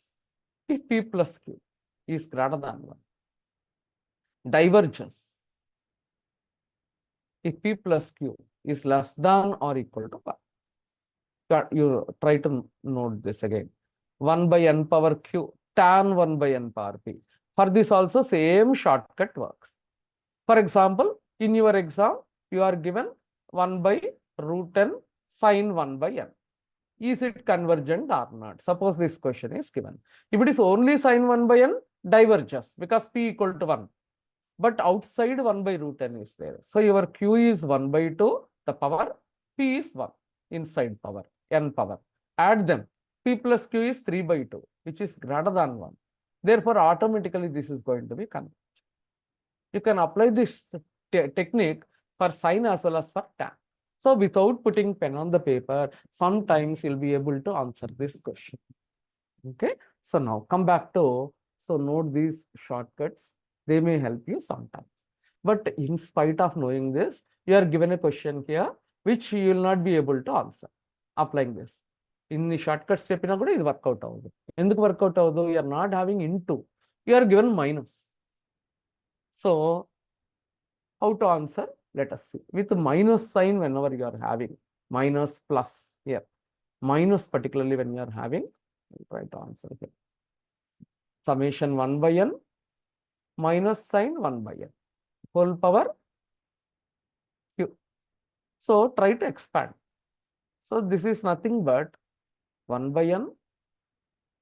if p plus q is greater than 1. Diverges if p plus q is less than or equal to 1. You try to note this again. 1 by n power q tan 1 by n power p. For this also same shortcut works. For example, in your exam, you are given 1 by root n sine 1 by n. Is it convergent or not? Suppose this question is given. If it is only sine 1 by n, diverges because p equal to 1. But outside 1 by root n is there. So your q is 1 by 2, the power, p is 1, inside power, n power. Add them. P plus q is 3 by 2, which is greater than 1. Therefore, automatically this is going to be convergent. You can apply this technique for sine as well as for tan. So without putting pen on the paper, sometimes you'll be able to answer this question. Okay. So now come back to, so note these shortcuts. They may help you sometimes. But in spite of knowing this, you are given a question here, which you will not be able to answer. Applying this. In the shortcut step, it work out. In the workout, you are not having into. You are given minus. So how to answer? Let us see. With minus sign, whenever you are having minus plus here, minus particularly when you are having, I'll try to answer here. Summation 1 by n minus sign 1 by n whole power q. So try to expand. So this is nothing but 1 by n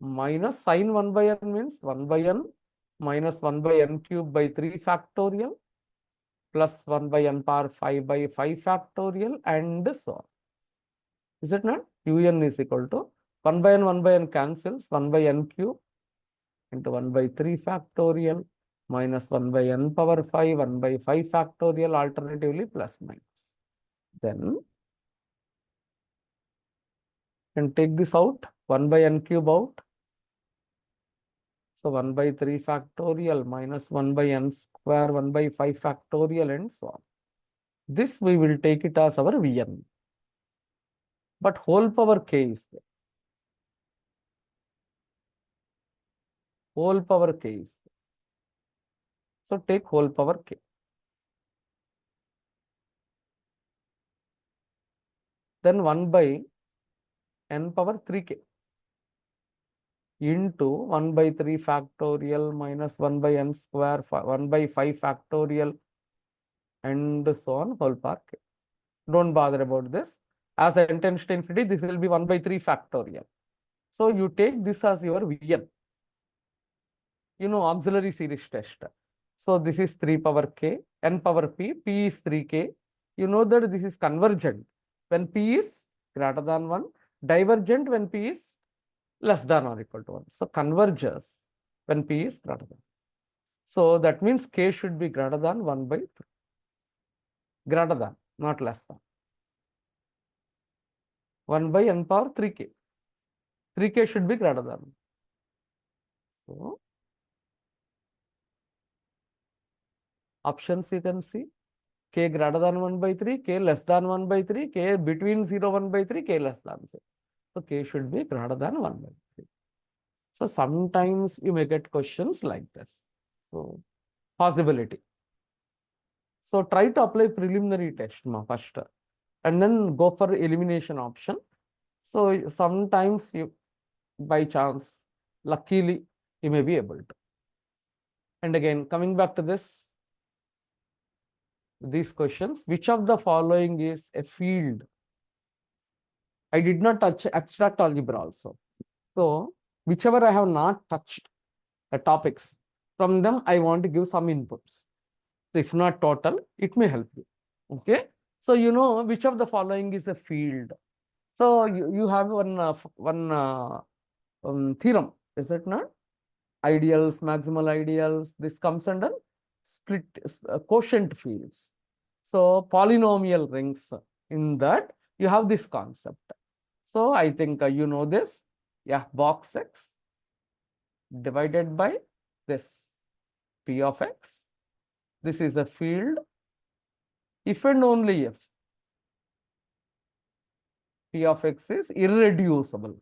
minus sine 1 by n means 1 by n minus 1 by n cube by 3 factorial plus 1 by n power 5 by 5 factorial and so on. Is it not? Un is equal to 1 by n cancels, 1 by n cube into 1 by 3 factorial minus 1 by n power 5, 1 by 5 factorial, alternatively plus minus. Then can take this out, 1 by n cube out. So 1 by 3 factorial minus 1 by n square, 1 by 5 factorial and so on. This we will take it as our Vn. But whole power k is there. Whole power k is there. So take whole power k. Then 1 by n power 3k into 1 by 3 factorial minus 1 by n square, 1 by 5 factorial and so on whole power k. Don't bother about this. As n tends to infinity, this will be 1 by 3 factorial. So you take this as your Vn. You know, auxiliary series test. So this is 3 power k, n power p, p is 3k. You know that this is convergent when p is greater than 1, divergent when p is less than or equal to 1. So converges when p is greater than. So that means k should be greater than 1 by 3. Greater than, not less than. 1 by n power 3k. 3k should be greater than. So options you can see. K greater than 1 by 3, k less than 1 by 3, k between 0, 1 by 3, k less than 0. So k should be greater than 1 by 3. So sometimes you may get questions like this. So possibility. So try to apply preliminary test first and then go for elimination option. So sometimes you, by chance, luckily, you may be able to. And again, coming back to these questions, which of the following is a field? I did not touch abstract algebra also. So whichever I have not touched the topics, from them I want to give some inputs. So if not total, it may help you. Okay. So you know which of the following is a field. So you have one theorem, is it not? Ideals, maximal ideals, this comes under split quotient fields. So polynomial rings, in that you have this concept. So I think you know this. Yeah, box X divided by this P of X. This is a field if and only if P of X is irreducible.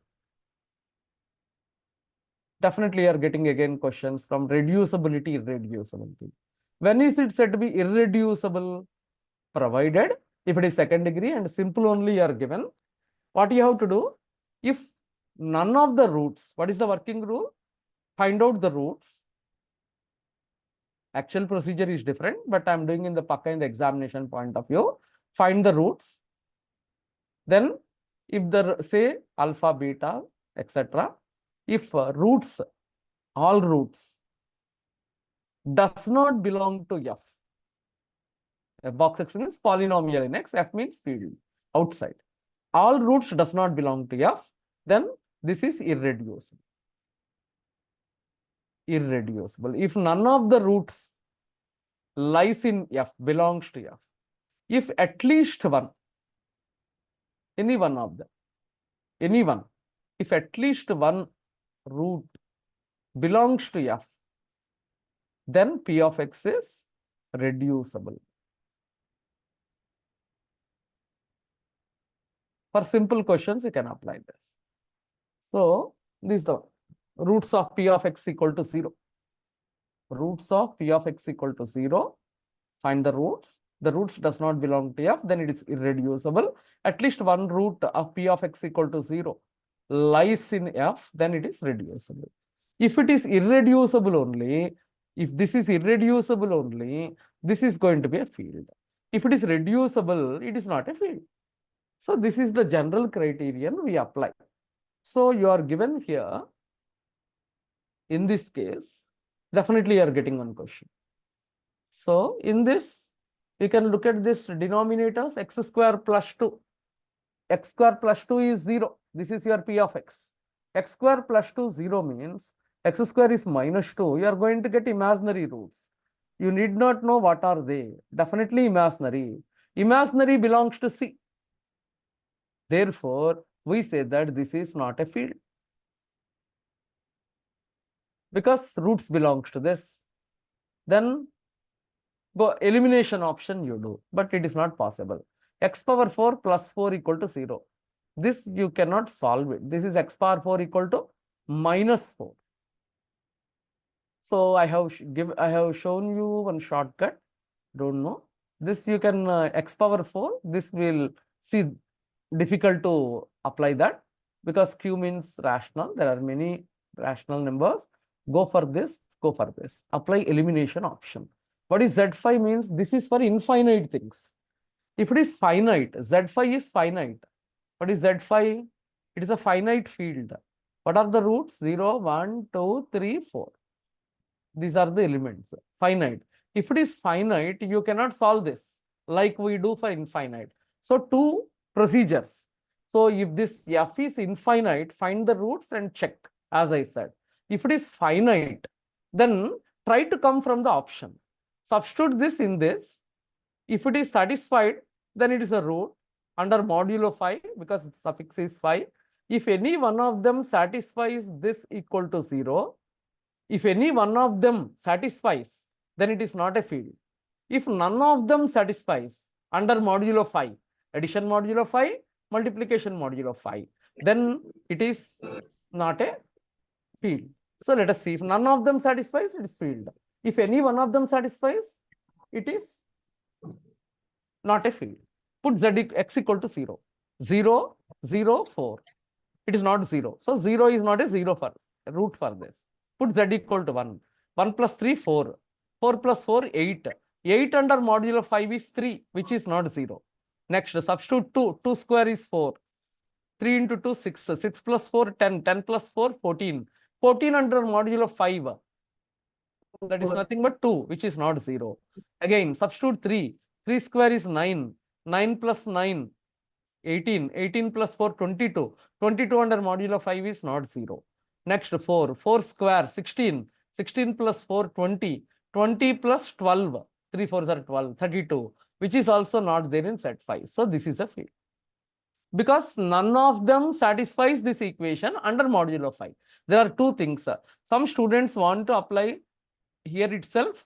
Definitely you are getting again questions from reducibility, irreducibility. When is it said to be irreducible? Provided if it is second degree and simple only you are given. What you have to do? If none of the roots, what is the working rule? Find out the roots. Actual procedure is different, but I am doing in the examination point of view. Find the roots. Then if the say alpha, beta, etc. If roots, all roots does not belong to F. Box X means polynomial in X, F means field, outside. All roots does not belong to F, then this is irreducible. Irreducible. If none of the roots lies in F, belongs to F, if at least one, any one of them, anyone, if at least one root belongs to F, then P of X is reducible. For simple questions, you can apply this. So, this is the roots of P of X equal to 0. Roots of P of X equal to 0. Find the roots. The roots does not belong to F, then it is irreducible. At least one root of P of X equal to 0 lies in F, then it is reducible. If it is irreducible only, if this is irreducible only, this is going to be a field. If it is reducible, it is not a field. So this is the general criterion we apply. So you are given here, in this case, definitely you are getting one question. So in this, you can look at this denominators, x square plus 2. X square plus 2 is 0. This is your P of X. X square plus 2, 0 means x square is minus 2. You are going to get imaginary roots. You need not know what are they. Definitely imaginary. Imaginary belongs to C. Therefore, we say that this is not a field, because roots belongs to this. Then go elimination option you do, but it is not possible. X power 4 plus 4 equal to 0. This you cannot solve it. This is x power 4 equal to minus 4. So I have shown you one shortcut. Don't know. This you can x power 4. This will see difficult to apply that, because Q means rational. There are many rational numbers. Go for this. Go for this. Apply elimination option. What is Z5 means? This is for infinite things. If it is finite, Z5 is finite. What is Z5? It is a finite field. What are the roots? 0, 1, 2, 3, 4. These are the elements. Finite. If it is finite, you cannot solve this like we do for infinite. So two procedures. So if this F is infinite, find the roots and check, as I said. If it is finite, then try to come from the option. Substitute this in this. If it is satisfied, then it is a root under modulo 5, because the suffix is 5. If any one of them satisfies this equal to 0, if any one of them satisfies, then it is not a field. If none of them satisfies, under modulo 5, addition modulo 5, multiplication modulo 5, then it is not a field. So let us see. If none of them satisfies, it is field. If any one of them satisfies, it is not a field. Put z x equal to 0. 0, 0, 4. It is not 0. So 0 is not a 0 for root for this. Put z equal to 1. 1 plus 3, 4. 4 plus 4, 8. 8 under modulo 5 is 3, which is not 0. Next, substitute 2. 2 square is 4. 3 into 2, 6. 6 plus 4, 10. 10 plus 4, 14. 14 under modulo 5. That is nothing but 2, which is not 0. Again, substitute 3. 3 square is 9. 9 plus 9, 18. 18 plus 4, 22. 22 under modulo 5 is not 0. Next, 4. 4 square, 16. 16 plus 4, 20. 20 plus 12. 3 4s are 12, 32, which is also not there in set 5. So this is a field. Because none of them satisfies this equation under modulo 5. There are two things. Some students want to apply here itself,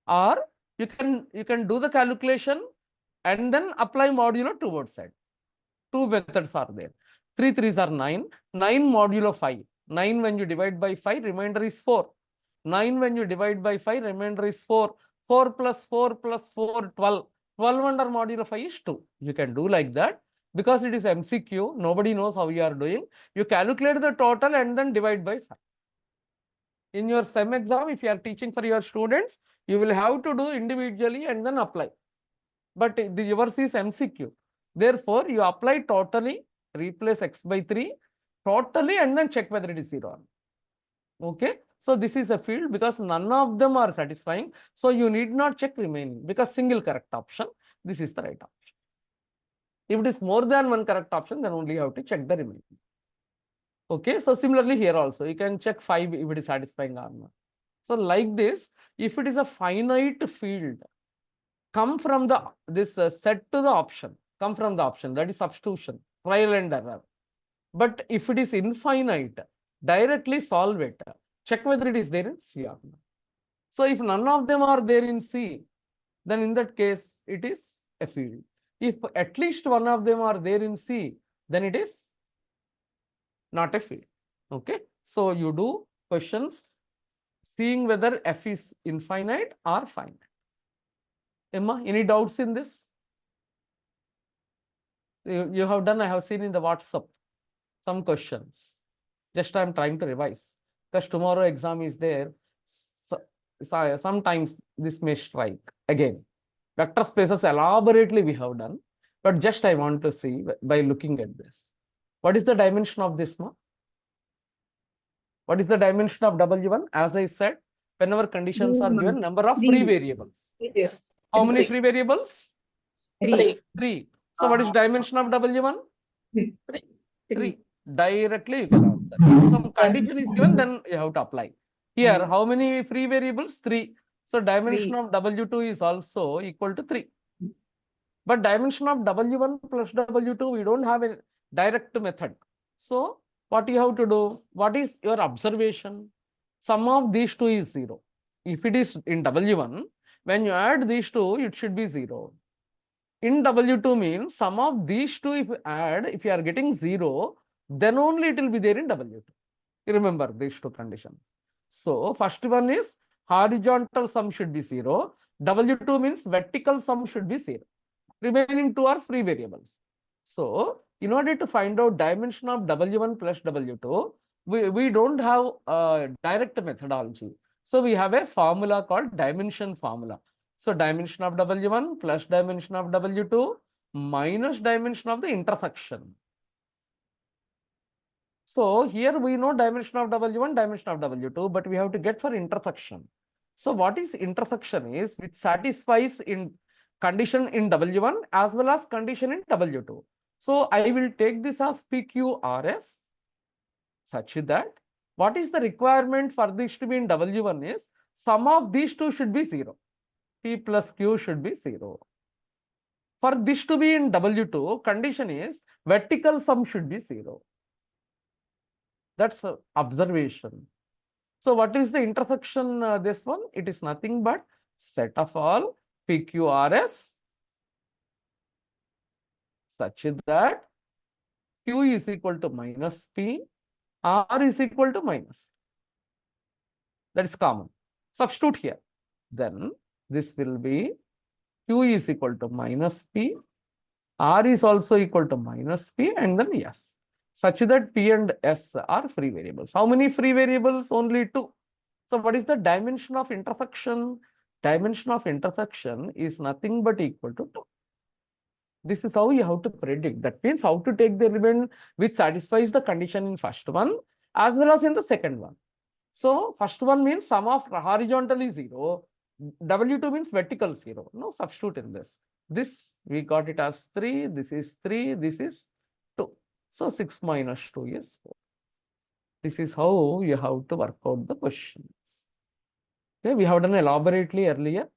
or you can do the calculation and then apply modulo towards side. Two methods are there. 3 3s are 9. 9 modulo 5. 9 when you divide by 5, remainder is 4. 9 when you divide by 5, remainder is 4. 4 plus 4 plus 4, 12. 12 under modulo 5 is 2. You can do like that. Because it is MCQ, nobody knows how you are doing. You calculate the total and then divide by 5. In your SEM exam, if you are teaching for your students, you will have to do individually and then apply. But yours is MCQ. Therefore, you apply totally, replace x by 3 totally, and then check whether it is 0 or not. Okay. So this is a field because none of them are satisfying. So you need not check remaining because single correct option. This is the right option. If it is more than one correct option, then only you have to check the remaining. Okay. So similarly here also, you can check 5 if it is satisfying or not. So like this, if it is a finite field, come from this set to the option, come from the option, that is substitution, trial and error. But if it is infinite, directly solve it. Check whether it is there in C or not. So if none of them are there in C, then in that case, it is a field. If at least one of them are there in C, then it is not a field. Okay. So you do questions seeing whether F is infinite or finite. Emma, any doubts in this? You have done, I have seen in the WhatsApp some questions. Just I am trying to revise. Because tomorrow exam is there. So sometimes this may strike again. Vector spaces elaborately we have done. But just I want to see by looking at this. What is the dimension of this one? What is the dimension of W1? As I said, whenever conditions are given, number of free variables. How many free variables? 3. 3. So what is dimension of W1? 3. Directly you can answer. If some condition is given, then you have to apply. Here, how many free variables? 3. So dimension of W2 is also equal to 3. But dimension of W1 plus W2, we don't have a direct method. So what you have to do? What is your observation? Sum of these two is 0. If it is in W1, when you add these two, it should be 0. In W2 means sum of these two, if you add, if you are getting 0, then only it will be there in W2. You remember these two conditions. So first one is horizontal sum should be 0. W2 means vertical sum should be 0. Remaining two are free variables. So in order to find out dimension of W1 plus W2, we don't have a direct methodology. So we have a formula called dimension formula. So dimension of W1 plus dimension of W2 minus dimension of the intersection. So here we know dimension of W1, dimension of W2, but we have to get for intersection. So what is intersection is which satisfies in condition in W1 as well as condition in W2. So I will take this as PQRS such that what is the requirement for this to be in W1 is sum of these two should be 0. P plus Q should be 0. For this to be in W2, condition is vertical sum should be 0. That's observation. So what is the intersection this one? It is nothing but set of all PQRS such that Q is equal to minus P, R is equal to minus. That is common. Substitute here. Then this will be Q is equal to minus P, R is also equal to minus P, and then yes. such that P and S are free variables. How many free variables? Only 2. So what is the dimension of intersection? Dimension of intersection is nothing but equal to 2. This is how you have to predict. That means how to take the element which satisfies the condition in first one as well as in the second one. So first one means sum of horizontally 0. W2 means vertical 0. No substitute in this. This we got it as 3. This is 3. This is 2. So 6 minus 2 is 4. This is how you have to work out the questions. Okay, we have done elaborately earlier.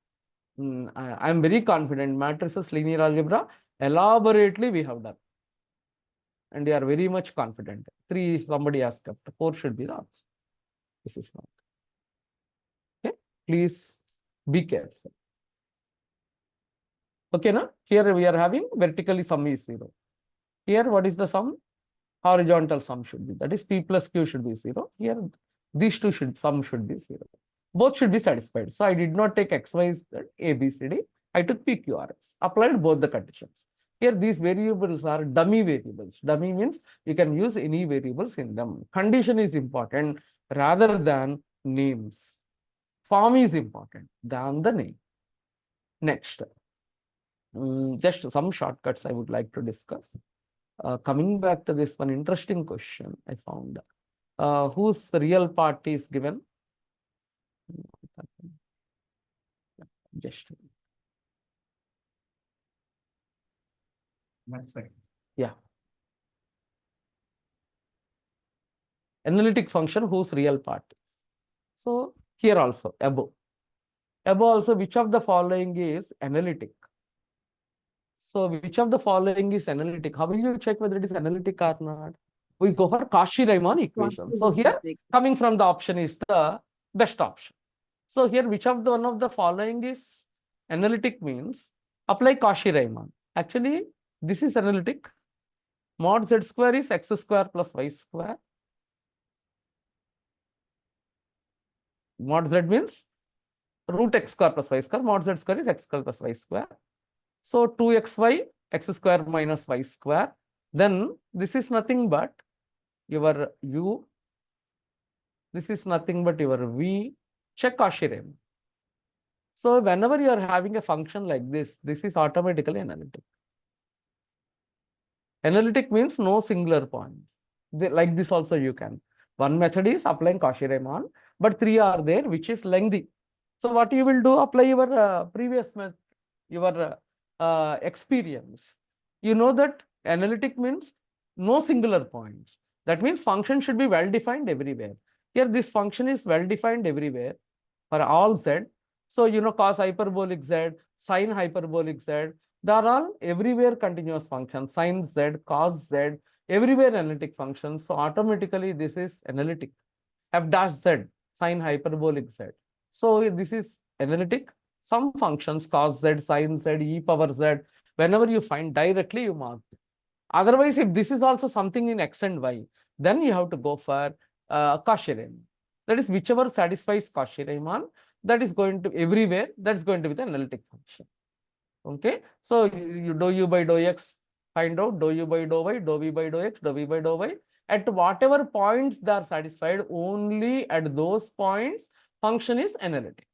I am very confident matrices, linear algebra, elaborately we have done. And you are very much confident. 3 somebody has kept. 4 should be the answer. This is not. Okay, please be careful. Okay, now here we are having vertically sum is 0. Here what is the sum? Horizontal sum should be, that is P plus Q should be 0. Here these two sum should be 0. Both should be satisfied. So I did not take X, Y, Z, A, B, C, D. I took P, Q, R, S. Applied both the conditions. Here these variables are dummy variables. Dummy means you can use any variables in them. Condition is important rather than names. Form is important than the name. Next, just some shortcuts I would like to discuss. Coming back to this one interesting question I found. Whose real part is given? Just Next second. yeah. Analytic function whose real part is. So here also above. Above also, which of the following is analytic? So which of the following is analytic? How will you check whether it is analytic or not? We go for Cauchy-Riemann equation. So here coming from the option is the best option. So here which of the one of the following is analytic means apply Cauchy-Riemann. Actually this is analytic. Mod z square is x square plus y square. Mod z means root x square plus y square. Mod z square is x square plus y square. So 2xy, x square minus y square. Then this is nothing but your u. This is nothing but your v. Check Cauchy-Riemann. So whenever you are having a function like this is automatically analytic. Analytic means no singular point. Like this also you can. One method is applying Cauchy-Riemann, but 3 are there, which is lengthy. So what you will do? Apply your previous method, your experience. You know that analytic means no singular points. That means function should be well defined everywhere. Here this function is well defined everywhere for all z. So you know cos hyperbolic z, sin hyperbolic z, they are all everywhere continuous functions. Sin z, cos z, everywhere analytic functions. So automatically this is analytic. F dash z, sin hyperbolic z. So this is analytic. Some functions cos z, sin z, e power z, whenever you find directly you mark it. Otherwise, if this is also something in x and y, then you have to go for Cauchy-Riemann. That is whichever satisfies Cauchy-Riemann, that is going to everywhere, that's going to be the analytic function. Okay, so you do u by dou x, find out dou u by dou y, dou v by dou x, dou v by dou y. At whatever points they are satisfied, only at those points function is analytic.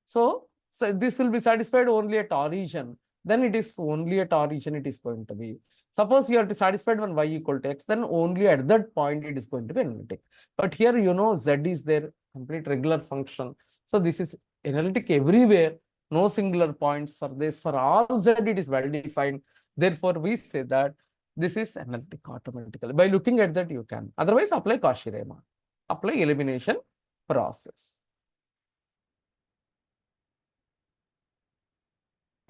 So this will be satisfied only at origin. Then it is only at origin it is going to be. Suppose you are satisfied when y equal to x, then only at that point it is going to be analytic. But here you know z is their complete regular function. So this is analytic everywhere. No singular points for this. For all z it is well defined. Therefore we say that this is analytic automatically. By looking at that you can. Otherwise apply Cauchy-Riemann. Apply elimination process.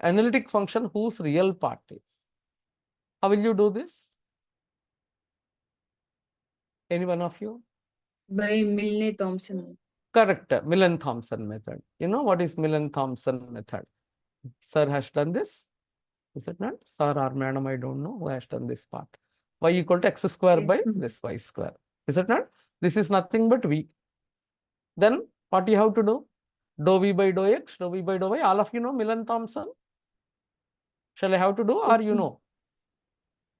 Analytic function whose real part is. How will you do this? Any one of you? By Milne-Thomson. Correct. Milne-Thomson method. You know what is Milne-Thomson method? Sir has done this. Is it not? Sir or madam, I don't know who has done this part. Y equal to x square by this y square. Is it not? This is nothing but v. Then what you have to do? Dou v by dou x, dou v by dou y. All of you know Milne-Thomson. Shall I have to do or you know?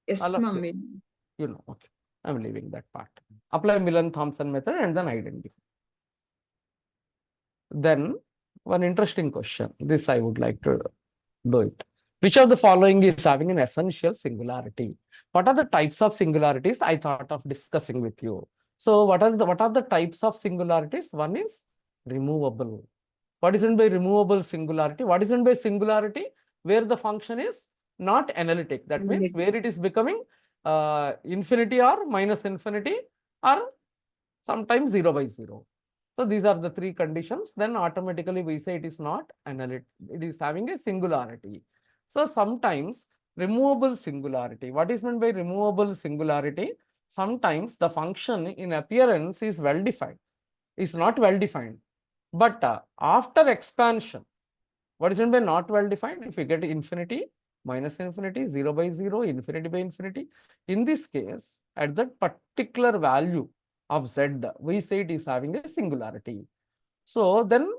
Yes, All of ma'am. you know. Okay. I'm leaving that part. Apply Millen-Thomson method and then identify. Then one interesting question. This I would like to do it. Which of the following is having an essential singularity? What are the types of singularities I thought of discussing with you? So what are the types of singularities? One is removable. What is meant by removable singularity? What is meant by singularity? Where the function is not analytic. That means where it is becoming infinity or minus infinity or sometimes 0 by 0. So these are the three conditions. Then automatically we say it is not analytic. It is having a singularity. So sometimes removable singularity. What is meant by removable singularity? Sometimes the function in appearance is well defined. Is not well defined. But after expansion, what is meant by not well defined? If you get infinity, minus infinity, 0 by 0, infinity by infinity. In this case, at that particular value of z, we say it is having a singularity. So then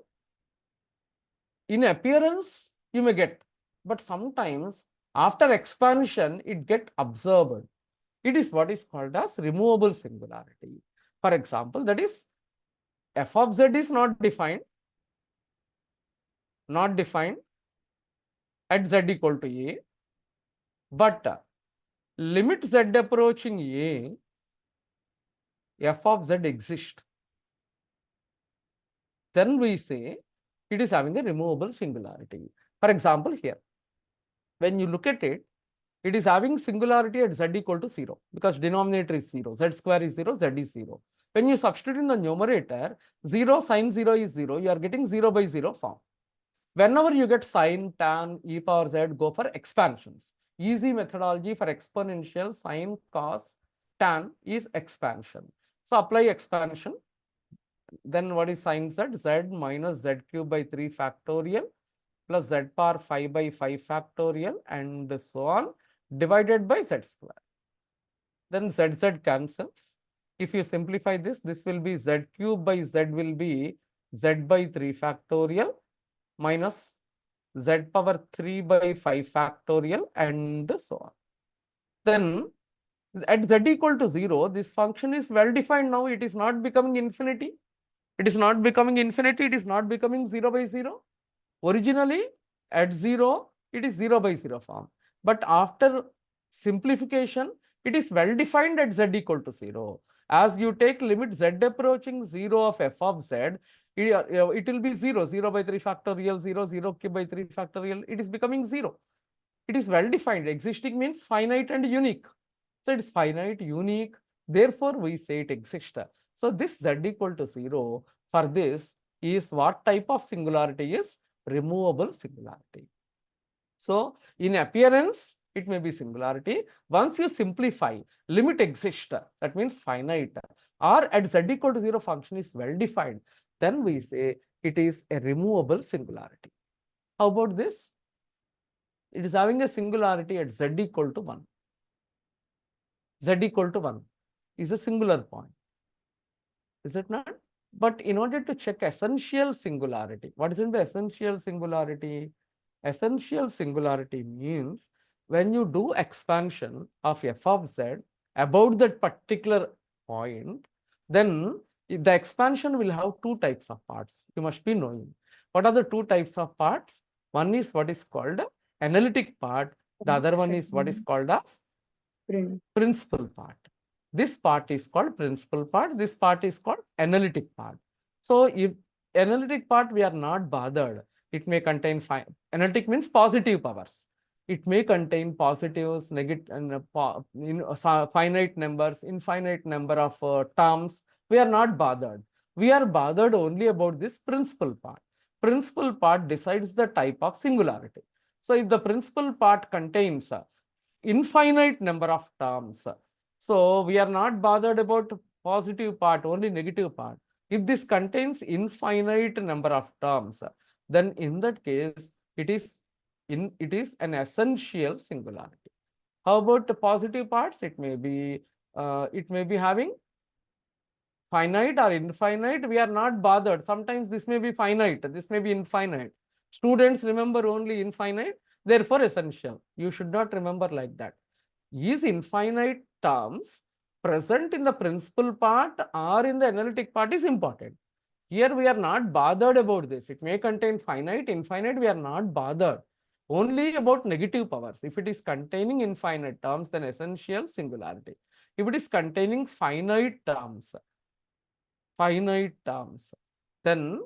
in appearance, you may get, but sometimes after expansion, it get observed. It is what is called as removable singularity. For example, that is f of z is not defined at z equal to a, but limit z approaching a, f of z exists. Then we say it is having a removable singularity. For example, here, when you look at it, it is having singularity at z equal to 0 because denominator is 0, z square is 0, z is 0. When you substitute in the numerator, 0 sin 0 is 0, you are getting 0 by 0 form. Whenever you get sine, tan, e power z, go for expansions. Easy methodology for exponential sine, cos, tan is expansion. So apply expansion. Then what is sine z? Z minus z cube by 3 factorial plus z power 5 by 5 factorial and so on divided by z square. Then z cancels. If you simplify this, this will be z cube by z will be z by 3 factorial minus z power 3 by 5 factorial and so on. Then at z equal to 0, this function is well defined now. It is not becoming infinity. It is not becoming infinity. It is not becoming 0 by 0. Originally at 0, it is 0 by 0 form. But after simplification, it is well defined at z equal to 0. As you take limit z approaching 0 of f of z, it will be 0, 0 by 3 factorial, 0, 0 cube by 3 factorial. It is becoming 0. It is well defined. Existing means finite and unique. So it is finite, unique. Therefore, we say it exists. So this z equal to 0 for this is what type of singularity is? Removable singularity. So in appearance, it may be singularity. Once you simplify, limit exists, that means finite, or at z equal to 0 function is well defined, then we say it is a removable singularity. How about this? It is having a singularity at z equal to 1. Z equal to 1 is a singular point. Is it not? But in order to check essential singularity, what is in the essential singularity? Essential singularity means when you do expansion of f of z about that particular point, then the expansion will have two types of parts. You must be knowing. What are the two types of parts? One is what is called analytic part. The other one is what is called as principal part. This part is called principal part. This part is called analytic part. So if analytic part we are not bothered, it may contain analytic means positive powers. It may contain positives, negative, and finite numbers, infinite number of terms. We are not bothered. We are bothered only about this principal part. Principal part decides the type of singularity. So if the principal part contains infinite number of terms, so we are not bothered about positive part, only negative part. If this contains infinite number of terms, then in that case, it is an essential singularity. How about the positive parts? It may be having finite or infinite. We are not bothered. Sometimes this may be finite, this may be infinite. Students remember only infinite, therefore essential. You should not remember like that. Is infinite terms present in the principal part or in the analytic part is important. Here we are not bothered about this. It may contain finite, infinite, we are not bothered. Only about negative powers. If it is containing infinite terms, then essential singularity. If it is containing finite terms, then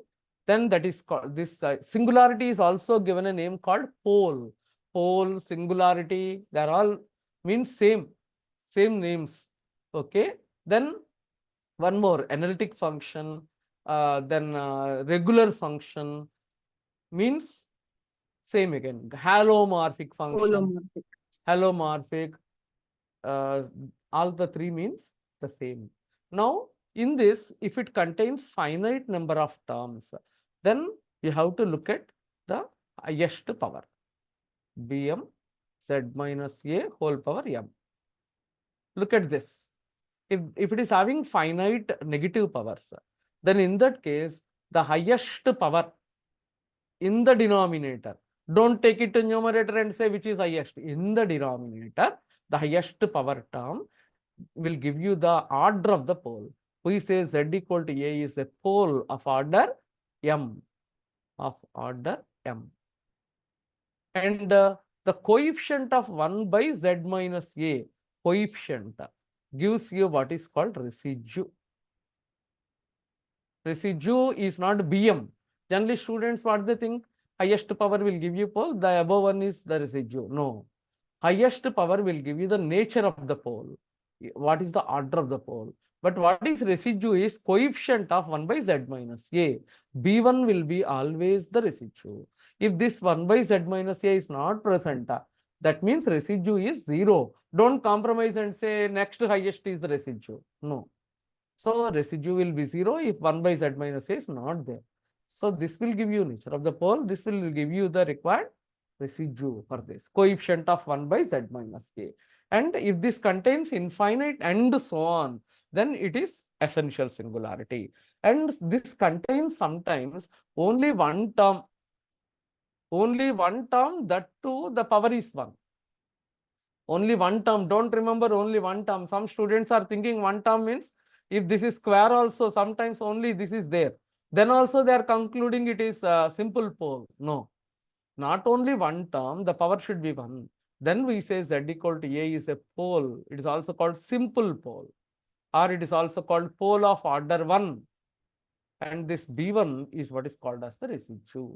that is called, this singularity is also given a name called pole. Pole, singularity, they are all means same names. Okay, then one more, analytic function, then regular function means same again. Halomorphic function, Holomorphic. all the three means the same. Now in this, if it contains finite number of terms, then you have to look at the highest power, bm z minus a whole power m. Look at this. If it is having finite negative powers, then in that case, the highest power in the denominator, don't take it to numerator and say which is highest. In the denominator, the highest power term will give you the order of the pole. We say z equal to a is a pole of order m. And the coefficient of 1 by z minus a, coefficient, gives you what is called residue. Residue is not bm. Generally students, what they think, highest power will give you pole, the above one is the residue. No, highest power will give you the nature of the pole, what is the order of the pole. But what is residue is coefficient of 1 by z minus a. b1 will be always the residue. If this 1 by z minus a is not present, that means residue is 0. Don't compromise and say next highest is the residue. No. So residue will be 0 if 1 by z minus a is not there. So this will give you nature of the pole. This will give you the required residue for this, coefficient of 1 by z minus a. And if this contains infinite and so on, then it is essential singularity. And this contains sometimes only one term, that too the power is 1. Only one term. Don't remember only one term. Some students are thinking one term means if this is square also, sometimes only this is there. Then also they are concluding it is a simple pole. No, not only one term, the power should be 1. Then we say z equal to a is a pole. It is also called simple pole, or it is also called pole of order 1. And this b1 is what is called as the residue.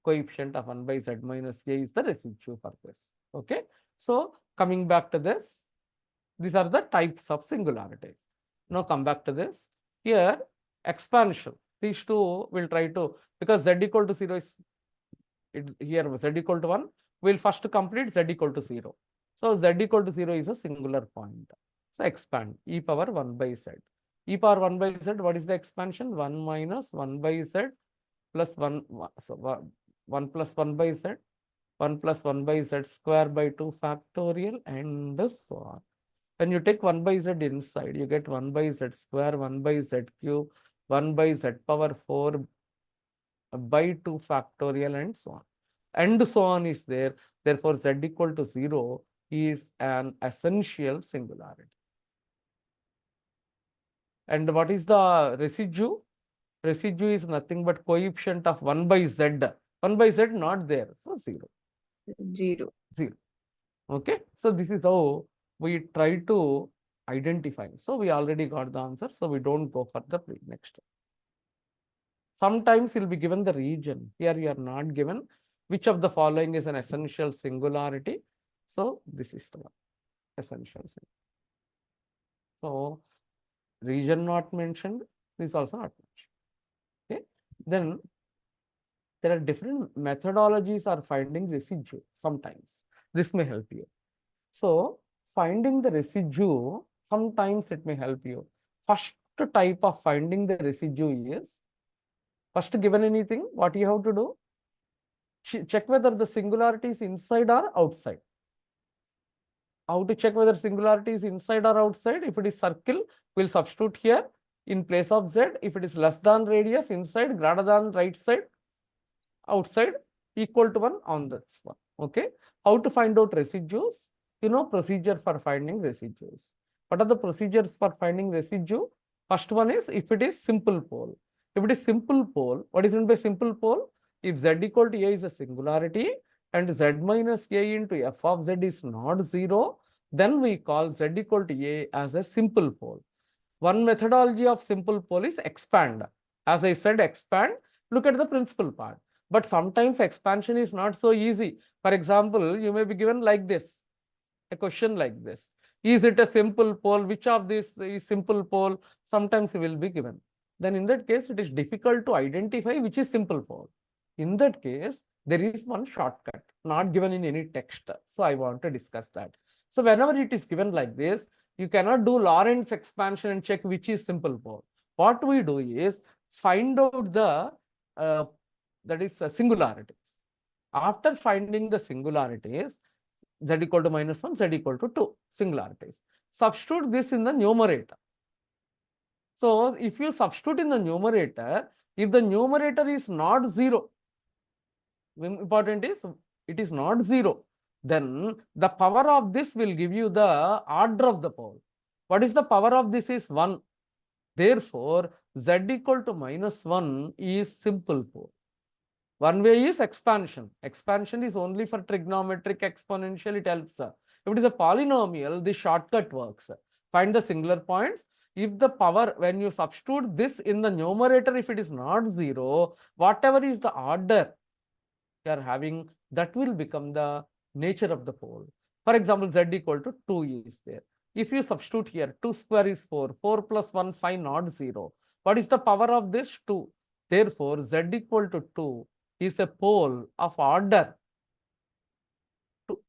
Coefficient of 1 by z minus a is the residue for this. Okay. So coming back to this, these are the types of singularities. Now come back to this. Here, expansion. These two will try to, because z equal to 0 is, here z equal to 1, we'll first complete z equal to 0. So z equal to 0 is a singular point. So expand e power 1 by z. E power 1 by z, what is the expansion? 1 minus 1 by z plus 1, so 1 plus 1 by z, 1 plus 1 by z square by 2 factorial, and so on. When you take 1 by z inside, you get 1 by z square, 1 by z cube, 1 by z power 4 by 2 factorial, and so on. And so on is there. Therefore, z equal to 0 is an essential singularity. And what is the residue? Residue is nothing but coefficient of 1 by z. 1 by z not there, so 0. 0. Okay, so this is how we try to identify. So we already got the answer, so we don't go for the next. Sometimes you'll be given the region. Here you are not given. Which of the following is an essential singularity? So this is the one, essential singularity. So region not mentioned, this also not mentioned. Okay, then there are different methodologies for finding residue. Sometimes this may help you. So finding the residue, sometimes it may help you. First type of finding the residue is, first given anything, what you have to do? Check whether the singularity is inside or outside. How to check whether singularity is inside or outside? If it is circle, we'll substitute here in place of z. If it is less than radius, inside, greater than right side, outside, equal to 1 on this one. Okay. How to find out residues? You know procedure for finding residues. What are the procedures for finding residue? First one is if it is simple pole. If it is simple pole, what is meant by simple pole? If z equal to a is a singularity and z minus a into f of z is not 0, then we call z equal to a as a simple pole. One methodology of simple pole is expand. As I said, expand, look at the principal part. But sometimes expansion is not so easy. For example, you may be given like this, a question like this. Is it a simple pole? Which of these is simple pole? Sometimes it will be given. Then in that case, it is difficult to identify which is simple pole. In that case, there is one shortcut not given in any text. So I want to discuss that. So whenever it is given like this, you cannot do Lorentz expansion and check which is simple pole. What we do is find out the singularities. After finding the singularities, z equal to minus 1, z equal to 2, singularities. Substitute this in the numerator. So if you substitute in the numerator, if the numerator is not 0, important is it is not 0, then the power of this will give you the order of the pole. What is the power of this is 1. Therefore, z equal to minus 1 is simple pole. One way is expansion. Expansion is only for trigonometric exponential, it helps. If it is a polynomial, the shortcut works. Find the singular points. If the power, when you substitute this in the numerator, if it is not 0, whatever is the order you are having, that will become the nature of the pole. For example, z equal to 2 is there. If you substitute here, 2 square is 4, 4 plus 1, 5, not 0. What is the power of this? 2. Therefore, z equal to 2 is a pole of order 2.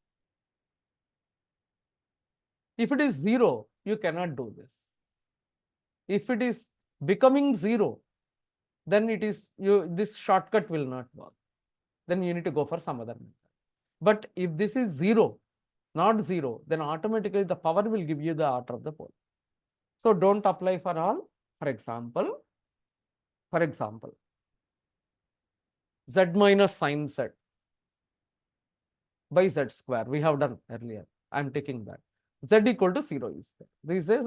If it is 0, you cannot do this. If it is becoming 0, then it is this shortcut will not work. Then you need to go for some other method. But if this is 0, not 0, then automatically the power will give you the order of the pole. So don't apply for all. For example, z minus sin z by z square, we have done earlier. I am taking that. Z equal to 0 is there. This is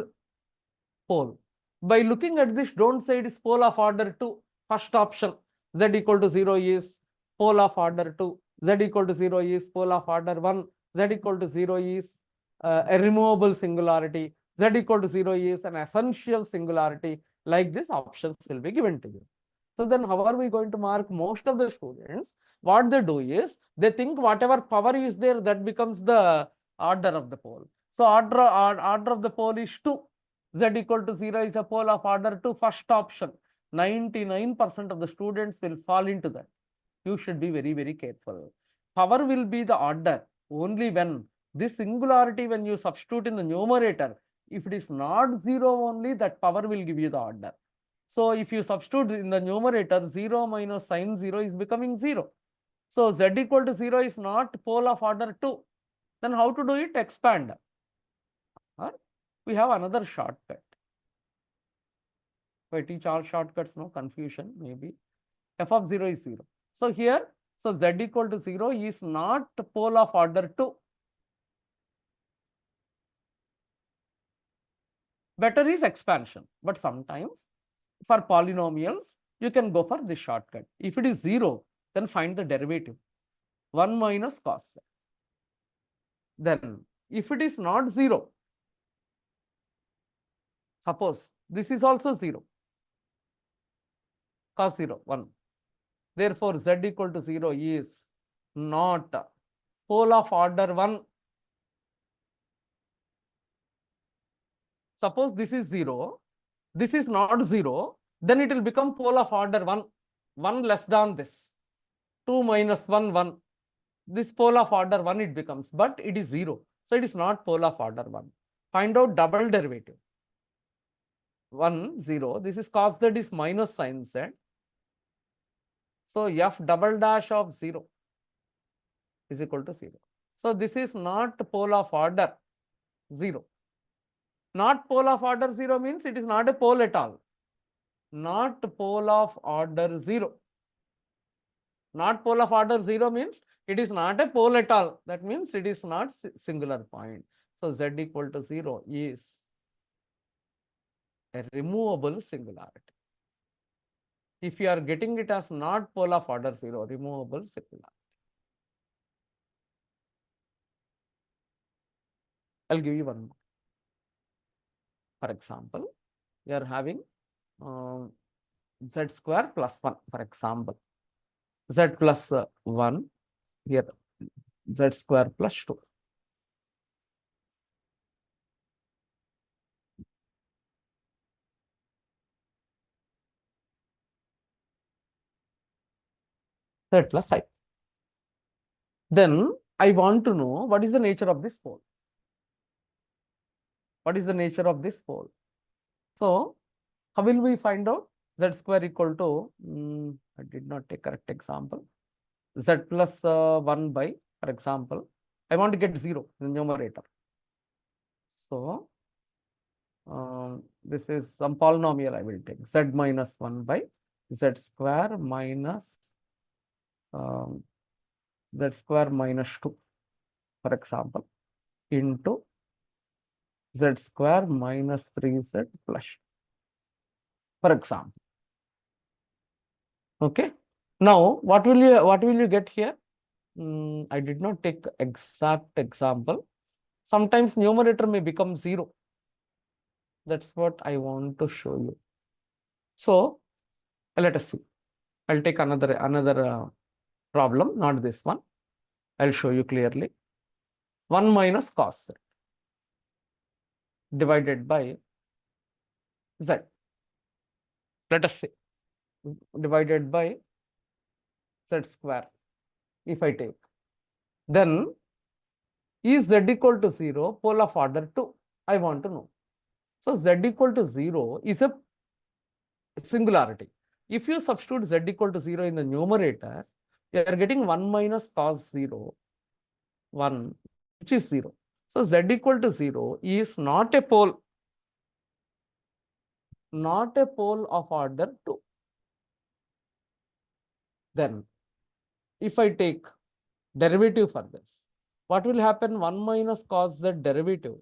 pole. By looking at this, don't say it is pole of order 2. First option, z equal to 0 is pole of order 2. Z equal to 0 is pole of order 1. Z equal to 0 is a removable singularity. Z equal to 0 is an essential singularity. Like this, options will be given to you. So then how are we going to mark? Most of the students, what they do is, they think whatever power is there, that becomes the order of the pole. So order of the pole is 2. Z equal to 0 is a pole of order 2, first option. 99% of the students will fall into that. You should be very, very careful. Power will be the order only when this singularity, when you substitute in the numerator, if it is not 0 only, that power will give you the order. So if you substitute in the numerator, 0 minus sin 0 is becoming 0. So z equal to 0 is not pole of order 2. Then how to do it? Expand. We have another shortcut. If I teach all shortcuts, no confusion maybe. F of 0 is 0. So here, so z equal to 0 is not pole of order 2. Better is expansion, but sometimes for polynomials, you can go for this shortcut. If it is 0, then find the derivative. 1 minus cos. Then if it is not 0, suppose this is also 0. Cos 0, 1. Therefore, z equal to 0 is not pole of order 1. Suppose this is 0, this is not 0, then it will become pole of order 1. 1 less than this. 2 minus 1, 1. This pole of order 1 it becomes, but it is 0. So it is not pole of order 1. Find out double derivative. 1, 0. This is cos z is minus sin z. So f double dash of 0 is equal to 0. So this is not pole of order 0. Not pole of order 0 means it is not a pole at all. Not pole of order 0. Not pole of order 0 means it is not a pole at all. That means it is not singular point. So z equal to 0 is a removable singularity. If you are getting it as not pole of order 0, removable singularity. I'll give you one more. For example, you are having z square plus 1, for example. Z plus 1, here z square plus 2. Z plus I. Then I want to know what is the nature of this pole. What is the nature of this pole? So, how will we find out? Z square equal to, I did not take correct example. Z plus 1 by, for example, I want to get 0 in the numerator. So, this is some polynomial I will take. Z minus 1 by Z square minus Z square minus 2, for example, into Z square minus 3Z plus, for example. Okay. Now, what will you get here? I did not take exact example. Sometimes numerator may become 0. That's what I want to show you. So, let us see. I'll take another problem, not this one. I'll show you clearly. 1 minus cos z divided by z. Let us say divided by z square. If I take, then is z equal to 0 pole of order 2? I want to know. So z equal to 0 is a singularity. If you substitute z equal to 0 in the numerator, you are getting 1 minus cos 0, 1, which is 0. So z equal to 0 is not a pole of order 2. Then, if I take derivative for this, what will happen? 1 minus cos z derivative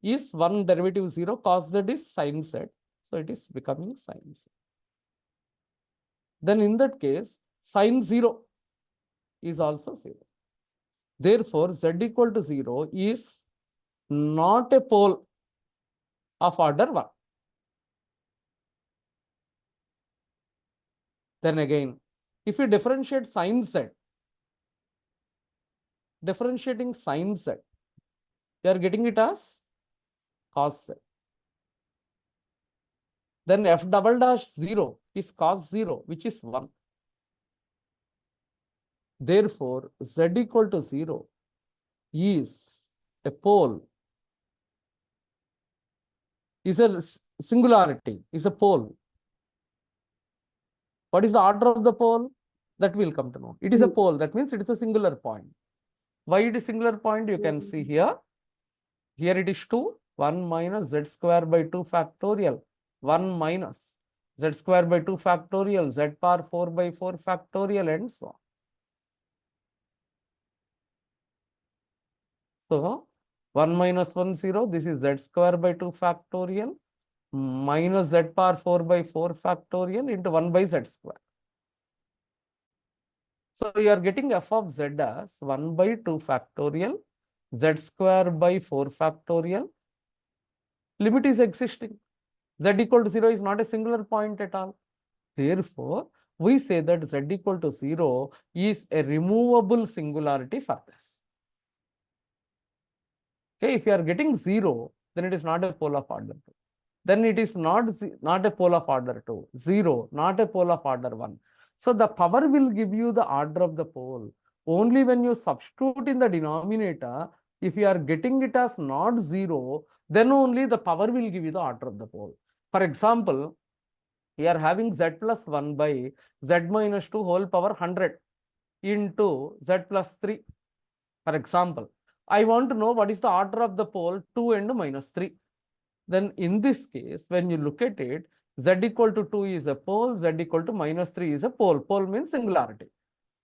is 1 derivative 0, cos z is sin z. So it is becoming sin z. Then in that case, sin 0 is also 0. Therefore, z equal to 0 is not a pole of order 1. Then again, if you differentiate sin z, differentiating sin z, you are getting it as cos z. Then f double dash 0 is cos 0, which is 1. Therefore, z equal to 0 is a pole, is a singularity, is a pole. What is the order of the pole? That will come to know. It is a pole. That means it is a singular point. Why it is singular point? You can see here. Here it is 2. 1 minus z square by 2 factorial. 1 minus z square by 2 factorial. Z power 4 by 4 factorial, and so on. So 1 minus 1 0. This is z square by 2 factorial minus z power 4 by 4 factorial into 1 by z square. So you are getting f of z as 1 by 2 factorial, z square by 4 factorial. Limit is existing. Z equal to 0 is not a singular point at all. Therefore, we say that z equal to 0 is a removable singularity for this. Okay, if you are getting 0, then it is not a pole of order 2. Then it is not a pole of order 2. 0, not a pole of order 1. So the power will give you the order of the pole only when you substitute in the denominator. If you are getting it as not 0, then only the power will give you the order of the pole. For example, we are having z plus 1 by z minus 2 whole power 100 into z plus 3. For example, I want to know what is the order of the pole 2 and minus 3. Then in this case, when you look at it, z equal to 2 is a pole, z equal to minus 3 is a pole. Pole means singularity.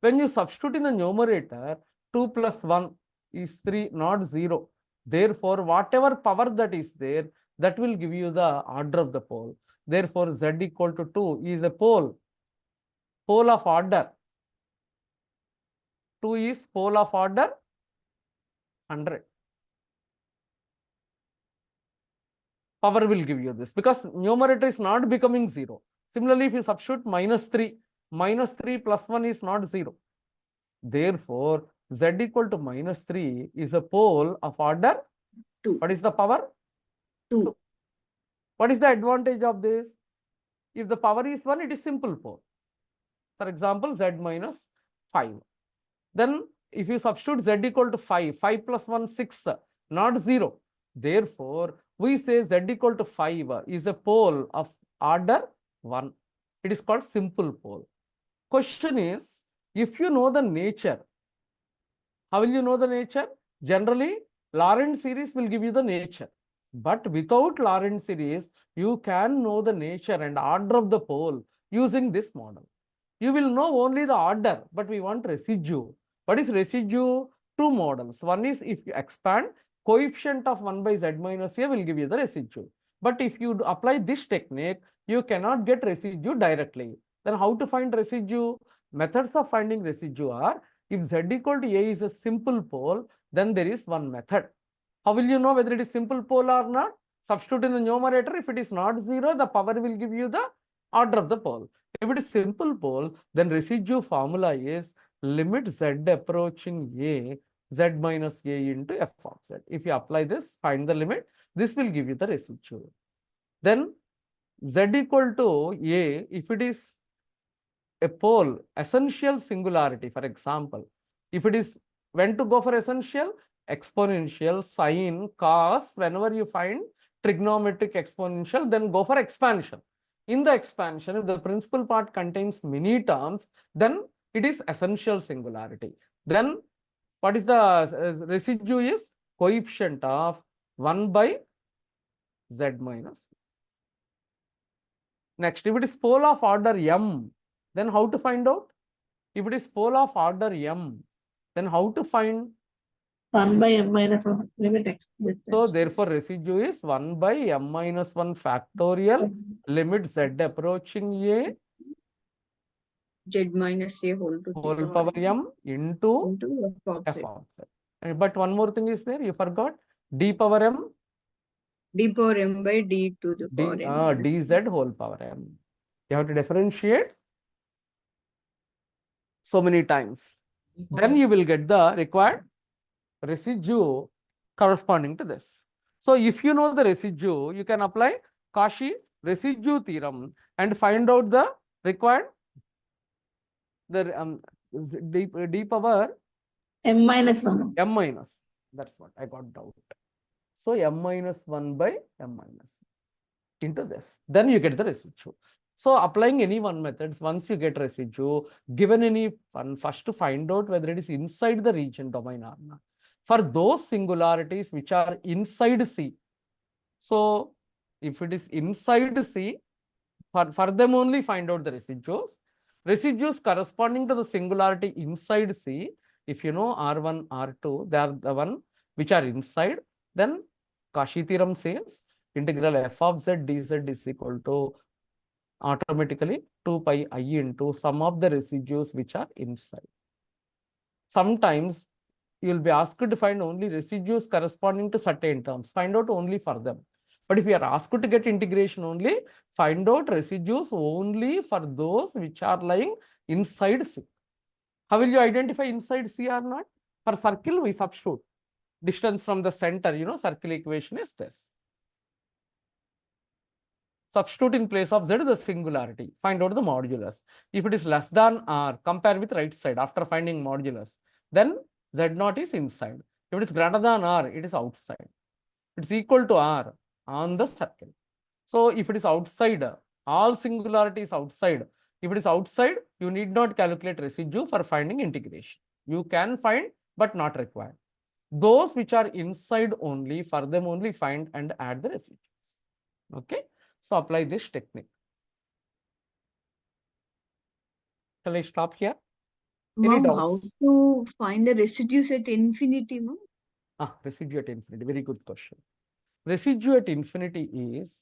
When you substitute in the numerator, 2 plus 1 is 3, not 0. Therefore, whatever power that is there, that will give you the order of the pole. Therefore, Z equal to 2 is a pole of order. 2 is pole of order 100. Power will give you this because numerator is not becoming 0. Similarly, if you substitute -3 plus 1 is not 0. Therefore, Z equal to -3 is a pole of order 2. What is the power? 2. What is the advantage of this? If the power is 1, it is simple pole. For example, Z minus 5. Then if you substitute Z equal to 5, 5 plus 1, 6, not 0. Therefore, we say Z equal to 5 is a pole of order 1. It is called simple pole. Question is, if you know the nature, how will you know the nature? Generally, Lorentz series will give you the nature. But without Lorentz series, you can know the nature and order of the pole using this model. You will know only the order, but we want residue. What is residue? Two models. One is if you expand, coefficient of 1 by Z minus A will give you the residue. But if you apply this technique, you cannot get residue directly. Then how to find residue? Methods of finding residue are, if Z equal to A is a simple pole, then there is one method. How will you know whether it is simple pole or not? Substitute in the numerator. If it is not 0, the power will give you the order of the pole. If it is simple pole, then residue formula is limit Z approaching A, Z minus A into F of Z. If you apply this, find the limit, this will give you the residue. Then Z equal to A, if it is a pole, essential singularity, for example, if it is, when to go for essential? Exponential, sine, cos, whenever you find trigonometric exponential, then go for expansion. In the expansion, if the principal part contains many terms, then it is essential singularity. Then what is the residue is coefficient of 1 by Z minus. Next, if it is pole of order M, then how to find out? If it is pole of order M, then how to find? 1 by M minus 1 limit x. So therefore residue is 1 by M minus 1 factorial limit Z approaching A Z minus A whole to whole power M into F F of Z. But one more thing is there, you forgot. D power M. D power M by D to the power M. dz whole power M. You have to differentiate so many times. Then you will get the required residue corresponding to this. So if you know the residue, you can apply Cauchy residue theorem and find out the required d power M minus 1. M minus. That's what I got doubt. So M minus 1 by M minus into this. Then you get the residue. So applying any one methods, once you get residue, given any one, first to find out whether it is inside the region domain or not. For those singularities which are inside C. So if it is inside C, for them only find out the residues. Residues corresponding to the singularity inside C, if you know R1, R2, they are the one which are inside, then Cauchy theorem says integral f of z dz is equal to automatically 2 pi I into sum of the residues which are inside. Sometimes you will be asked to find only residues corresponding to certain terms, find out only for them. But if you are asked to get integration only, find out residues only for those which are lying inside C. How will you identify inside C or not? For circle, we substitute distance from the center, circle equation is this. Substitute in place of Z the singularity, find out the modulus. If it is less than R, compare with right side after finding modulus, then Z0 is inside. If it is greater than R, it is outside. It's equal to R on the circle. So if it is outside, all singularity is outside. If it is outside, you need not calculate residue for finding integration. You can find, but not required. Those which are inside only, for them only find and add the residues. Okay. So apply this technique. Shall I stop here? Any Mom, how doubts? to find the residues at infinity, mom? Residue at infinity. Very good question. residue at infinity is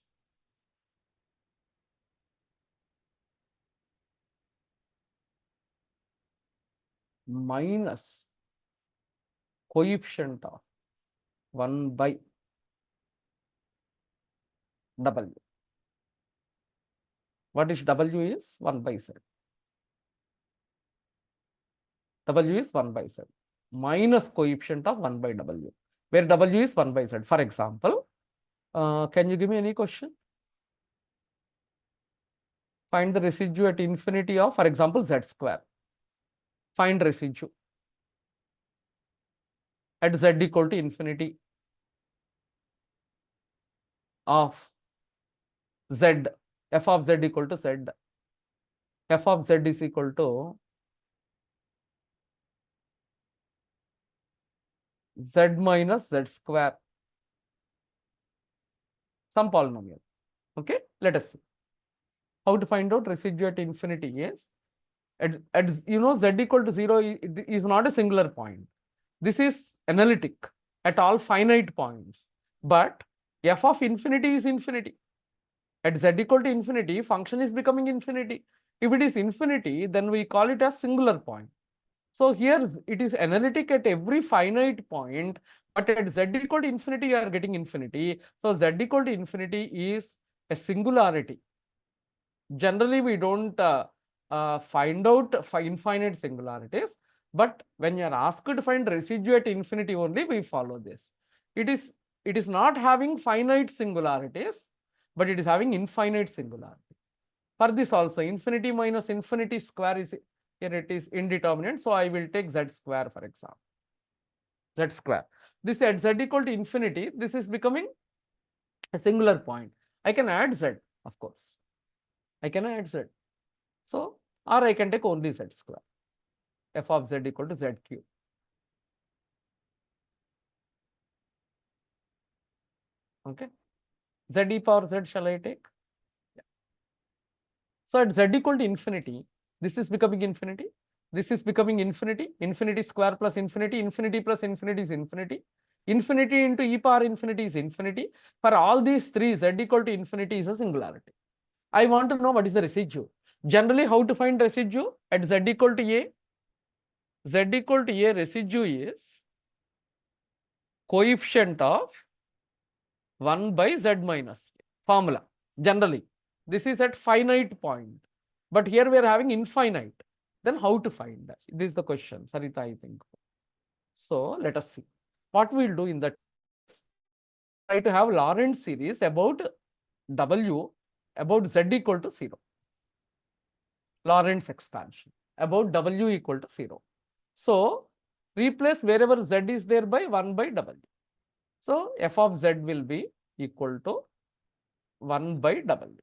minus coefficient of 1 by W. What is W is 1 by Z. W is 1 by Z minus coefficient of 1 by W, where W is 1 by Z. For example, can you give me any question? Find the residue at infinity of, for example, Z square. Find residue at Z equal to infinity of Z, f of Z equal to Z. F of Z is equal to Z minus Z square, some polynomial. Okay, let us see how to find out residue at infinity is at you know, Z equal to 0 is not a singular point. This is analytic at all finite points, but f of infinity is infinity. At Z equal to infinity, function is becoming infinity. If it is infinity, then we call it a singular point. So here it is analytic at every finite point, but at Z equal to infinity, you are getting infinity. So Z equal to infinity is a singularity. Generally, we don't find out infinite singularities, but when you are asked to find residue at infinity only, we follow this. It is not having finite singularities, but it is having infinite singularity. For this also, infinity minus infinity square is here, it is indeterminate. So I will take Z square, for example. Z square. This at Z equal to infinity, this is becoming a singular point. I can add Z, of course. I can add Z. So, or I can take only Z square. F of Z equal to Z cube. Okay. Z e power Z shall I take? Yeah. So at Z equal to infinity, this is becoming infinity. This is becoming infinity. Infinity square plus infinity. Infinity plus infinity is infinity. Infinity into e power infinity is infinity. For all these three, Z equal to infinity is a singularity. I want to know what is the residue. Generally, how to find residue at Z equal to A? Z equal to A residue is coefficient of 1 by Z minus A. Formula. Generally, this is at finite point, but here we are having infinite. Then how to find that? This is the question, Sarita, I think. So let us see what we will do in that. Try to have Lorentz series about W about Z equal to 0. Lorentz expansion about W equal to 0. So replace wherever Z is there by 1 by W. So f of Z will be equal to 1 by W.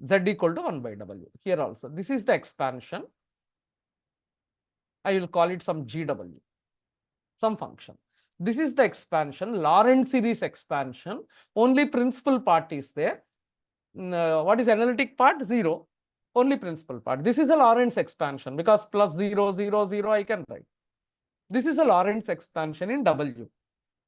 Z equal to 1 by W. Here also, this is the expansion. I will call it some GW, some function. This is the expansion, Lorentz series expansion. Only principal part is there. What is analytic part? 0. Only principal part. This is a Lorentz expansion because plus 0, 0, 0 I can write. This is a Lorentz expansion in W.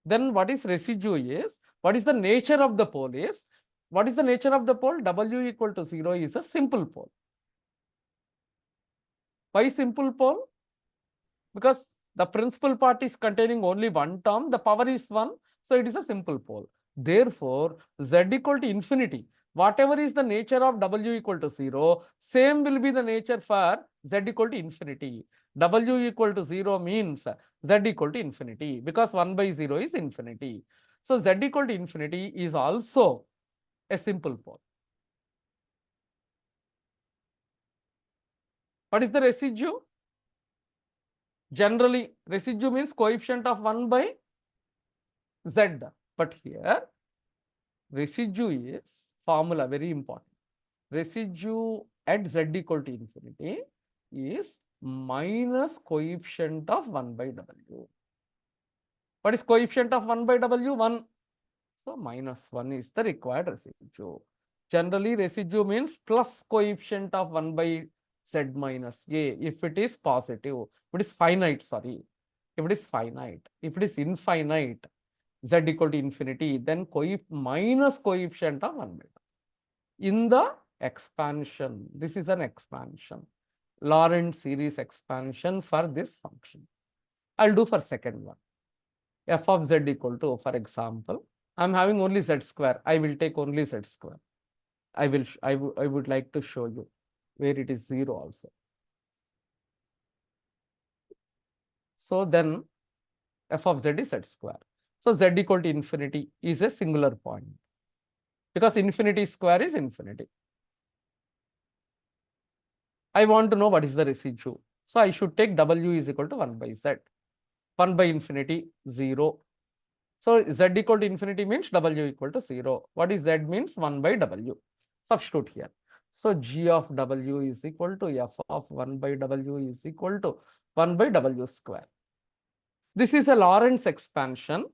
Then what is residue is, what is the nature of the pole is, what is the nature of the pole? W equal to 0 is a simple pole. Why simple pole? Because the principal part is containing only one term, the power is 1, so it is a simple pole. Therefore, Z equal to infinity, whatever is the nature of W equal to 0, same will be the nature for Z equal to infinity. W equal to 0 means Z equal to infinity because 1 by 0 is infinity. So Z equal to infinity is also a simple pole. What is the residue? Generally, residue means coefficient of 1 by Z. But here, residue is formula, very important. Residue at Z equal to infinity is minus coefficient of 1 by W. What is coefficient of 1 by W? 1. So minus 1 is the required residue. Generally, residue means plus coefficient of 1 by Z minus A if it is positive. If it is finite, sorry. If it is finite. If it is infinite, Z equal to infinity, then minus coefficient of 1 by W. In the expansion, this is an expansion, Lorentz series expansion for this function. I'll do for second one. F of Z equal to, for example, I'm having only Z square. I will take only Z square. I would like to show you where it is 0 also. So then F of Z is Z square. So Z equal to infinity is a singular point, because infinity square is infinity. I want to know what is the residue. So I should take W is equal to 1 by Z. 1 by infinity, 0. So Z equal to infinity means W equal to 0. What is Z means? 1 by W. Substitute here. So G of W is equal to F of 1 by W is equal to 1 by W square. This is a Lorentz expansion.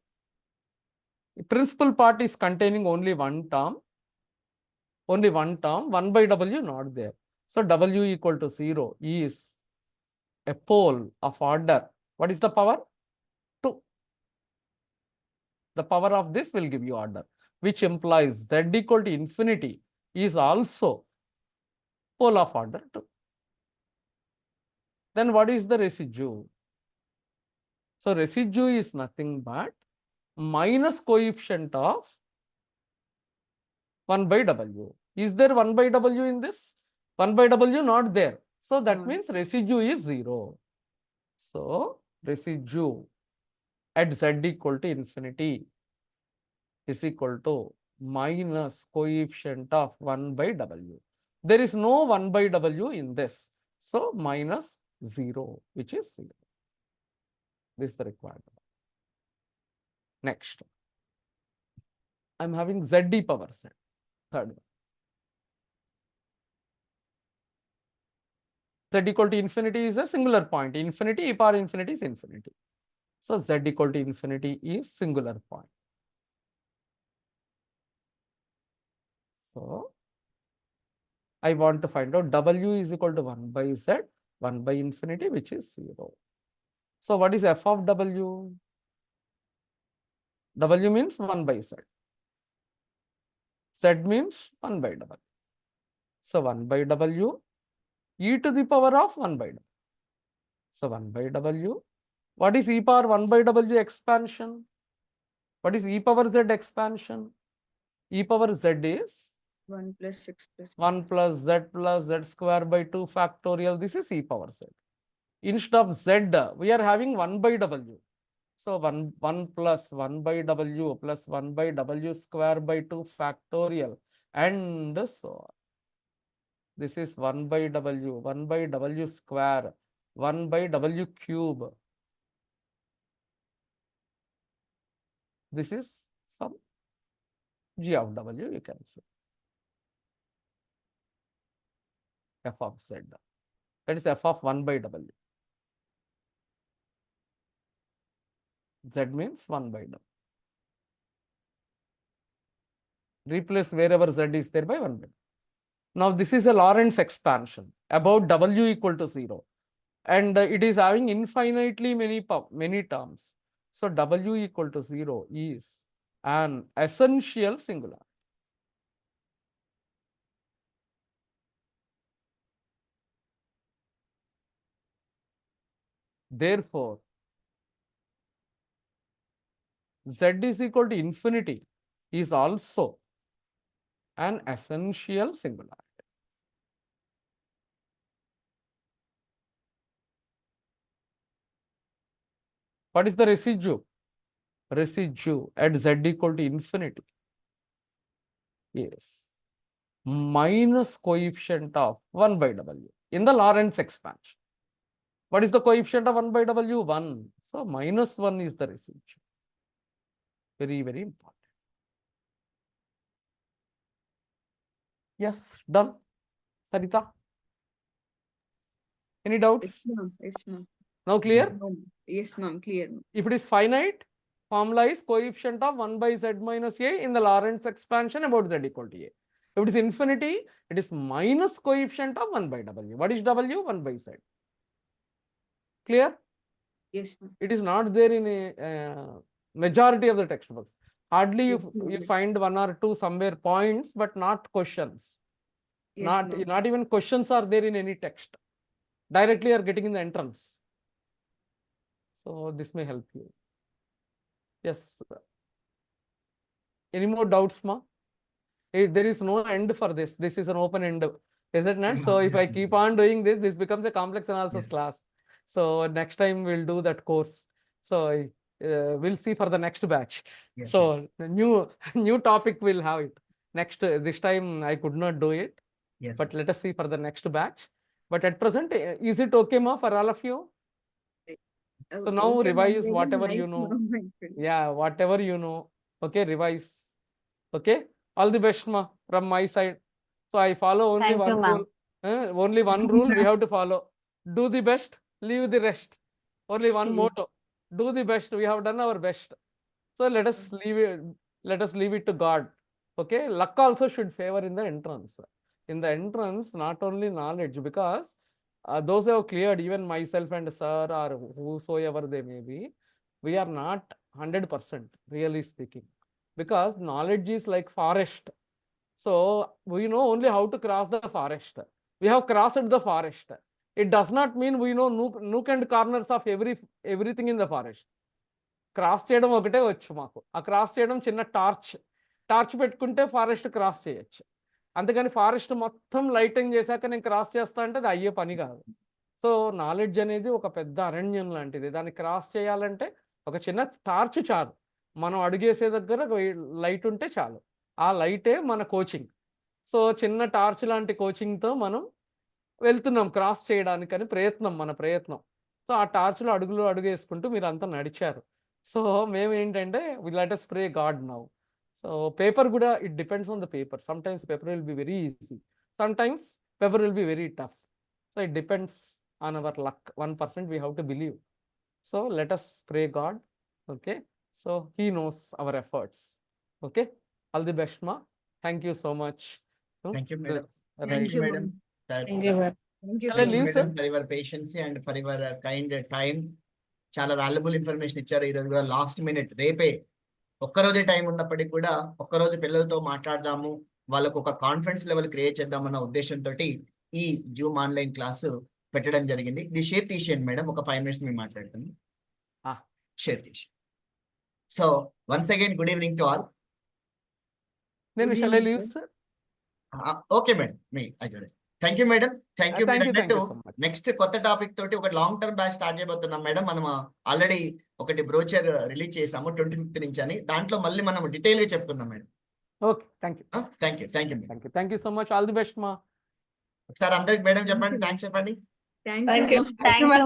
The principal part is containing only one term. 1 by W not there. So W equal to 0 is a pole of order. What is the power? 2. The power of this will give you order, which implies Z equal to infinity is also pole of order 2. Then what is the residue? So residue is nothing but minus coefficient of 1 by W. Is there 1 by W in this? 1 by W not there. So that means residue is 0. So residue at Z equal to infinity is equal to minus coefficient of 1 by W. There is no 1 by W in this. So minus 0, which is 0. This is the required one. Next, I'm having ZD power set. Third one. Z equal to infinity is a singular point. Infinity, e power infinity is infinity. So Z equal to infinity is singular point. So I want to find out W is equal to 1 by Z, 1 by infinity, which is 0. So what is F of W? W means 1 by Z. Z means 1 by W. So 1 by W, e to the power of 1 by W. So 1 by W. What is e power 1 by W expansion? What is e power Z expansion? E power Z is 1 plus x plus 1 plus Z square by 2 factorial. This is e power Z. Instead of Z, we are having 1 by W. So 1 plus 1 by W plus 1 by W square by 2 factorial, and so on. This is 1 by W square, 1 by W cube. This is some G of W, you can say. F of Z. That is F of 1 by W. Z means 1 by W. Replace wherever Z is there by 1 by W. Now this is a Lorentz expansion about W equal to 0. And it is having infinitely many terms. So W equal to 0 is an essential singularity. Therefore, Z is equal to infinity is also an essential singularity. What is the residue? Residue at Z equal to infinity is minus coefficient of 1 by W in the Lorentz expansion. What is the coefficient of 1 by W? 1. So minus 1 is the residue. Very, very important. Yes, done. Sarita? Any doubts? Yes, ma'am. Yes, ma'am. Now clear? No. Yes, ma'am. Clear. If it is finite, formula is coefficient of 1 by Z minus A in the Lorentz expansion about Z equal to A. If it is infinity, it is minus coefficient of 1 by W. What is W? 1 by Z. Clear? Yes, ma'am. It is not there in a Majority of the textbooks. Hardly you Definitely. find one or two somewhere points, but not questions. Yes, Not ma'am. not even questions are there in any text. Directly you are getting in the entrance. So this may help you. Yes. Any more doubts, ma? There is no end for this. This is an open end, is it not? So if I Yes, keep ma'am. on doing this, this becomes a complex analysis Yes. class. So next time we'll do that course. So we'll see for the next batch. Yes, So the new topic we'll have it. Next, this time I could not do it, yes, but let us see for the next batch. But at present, is it okay, ma, for all of you? So now Okay, ma'am. revise Very whatever nice, you know. ma'am, actually. Yeah, whatever you know. Okay, revise. Okay, all the best, ma, from my side. So I follow only Thank you, one ma'am. rule. Only one rule we have to follow. Do the best, leave the rest. Only one Yes. motto. Do the best. We have done our best. So let us leave it. Let us leave it to God. Okay, luck also should favor in the entrance. In the entrance, not only knowledge, because those who have cleared, even myself and sir or whosoever they may be, we are not 100%, really speaking, because knowledge is like forest. So we know only how to cross the forest. We have crossed the forest. It does not mean we know nook and corners of everything in the forest. Cross చేయడం ఒకటే వచ్చు మాకు. ఆ cross చేయడం చిన్న torch పెట్టుకుంటే forest cross చేయొచ్చు. అందుకని ఫారెస్ట్ మొత్తం లైటింగ్ చేశాక నేను క్రాస్ చేస్తా అంటే అది అయ్యే పని కాదు. సో నాలెడ్జ్ అనేది ఒక పెద్ద అరణ్యం లాంటిది. దాన్ని క్రాస్ చేయాలంటే ఒక చిన్న టార్చ్ చాలు. మనం అడుగేసే దగ్గర లైట్ ఉంటే చాలు. ఆ లైటే మన కోచింగ్. సో చిన్న టార్చ్ లాంటి కోచింగ్తో మనం వెళ్తున్నాం క్రాస్ చేయడానికని మన ప్రయత్నం. సో ఆ టార్చ్లో అడుగేసుకుంటూ మీరంతా నడిచారు. సో మేమేంటంటే let us pray God now. So paper కూడా it depends on the paper. Sometimes paper will be very easy, sometimes paper will be very tough. So it depends on our luck. 1% we have to believe. So let us pray God. Okay, so he knows our efforts. Okay, all the best, ma. Thank you so much. Thank you, madam. Right. Thank you, madam. Thank you, ma'am. Thank you, Shall I sir. leave, madam, sir? for your patience and for your kind time. చాలా valuable information ఇచ్చారు ఈ రోజు కూడా. Last minute రేపే ఒక్కరోజే time ఉన్నప్పటికీ కూడా ఒక్కరోజు పిల్లలతో మాట్లాడదాము, వాళ్ళకు ఒక కాన్ఫిడెన్స్ లెవెల్ క్రియేట్ చేద్దామన్న ఉద్దేశంతో ఈ జూమ్ ఆన్లైన్ క్లాసు పెట్టడం జరిగింది. ఇది షేర్ తీసేయండి మేడం, ఒక 5 minutes మేము మాట్లాడుతాము. షేర్ తీసి. So once again good evening to all. నేను Good shall I evening, leave, sir? Okay madam, మీ అదే. Thank you madam. Thank you. Thank you so much. Next కొత్త టాపిక్ తోటి ఒక లాంగ్ టర్మ్ బ్యాచ్ స్టార్ట్ చేయబోతున్నాం మేడం. మనం ఆల్రెడీ ఒకటి బ్రోచర్ రిలీజ్ చేసాము 25th నుంచి అని. దాంట్లో మళ్ళీ మనం డీటెయిల్ గా చెప్తున్నాం madam. Okay, thank you. Thank you madam. Thank you so much. All the best, ma. ఒకసారి అందరికి మేడం చెప్పండి, థ్యాంక్స్ చెప్పండి. Thank Thank you, you. ma'am. Thank you, ma'am.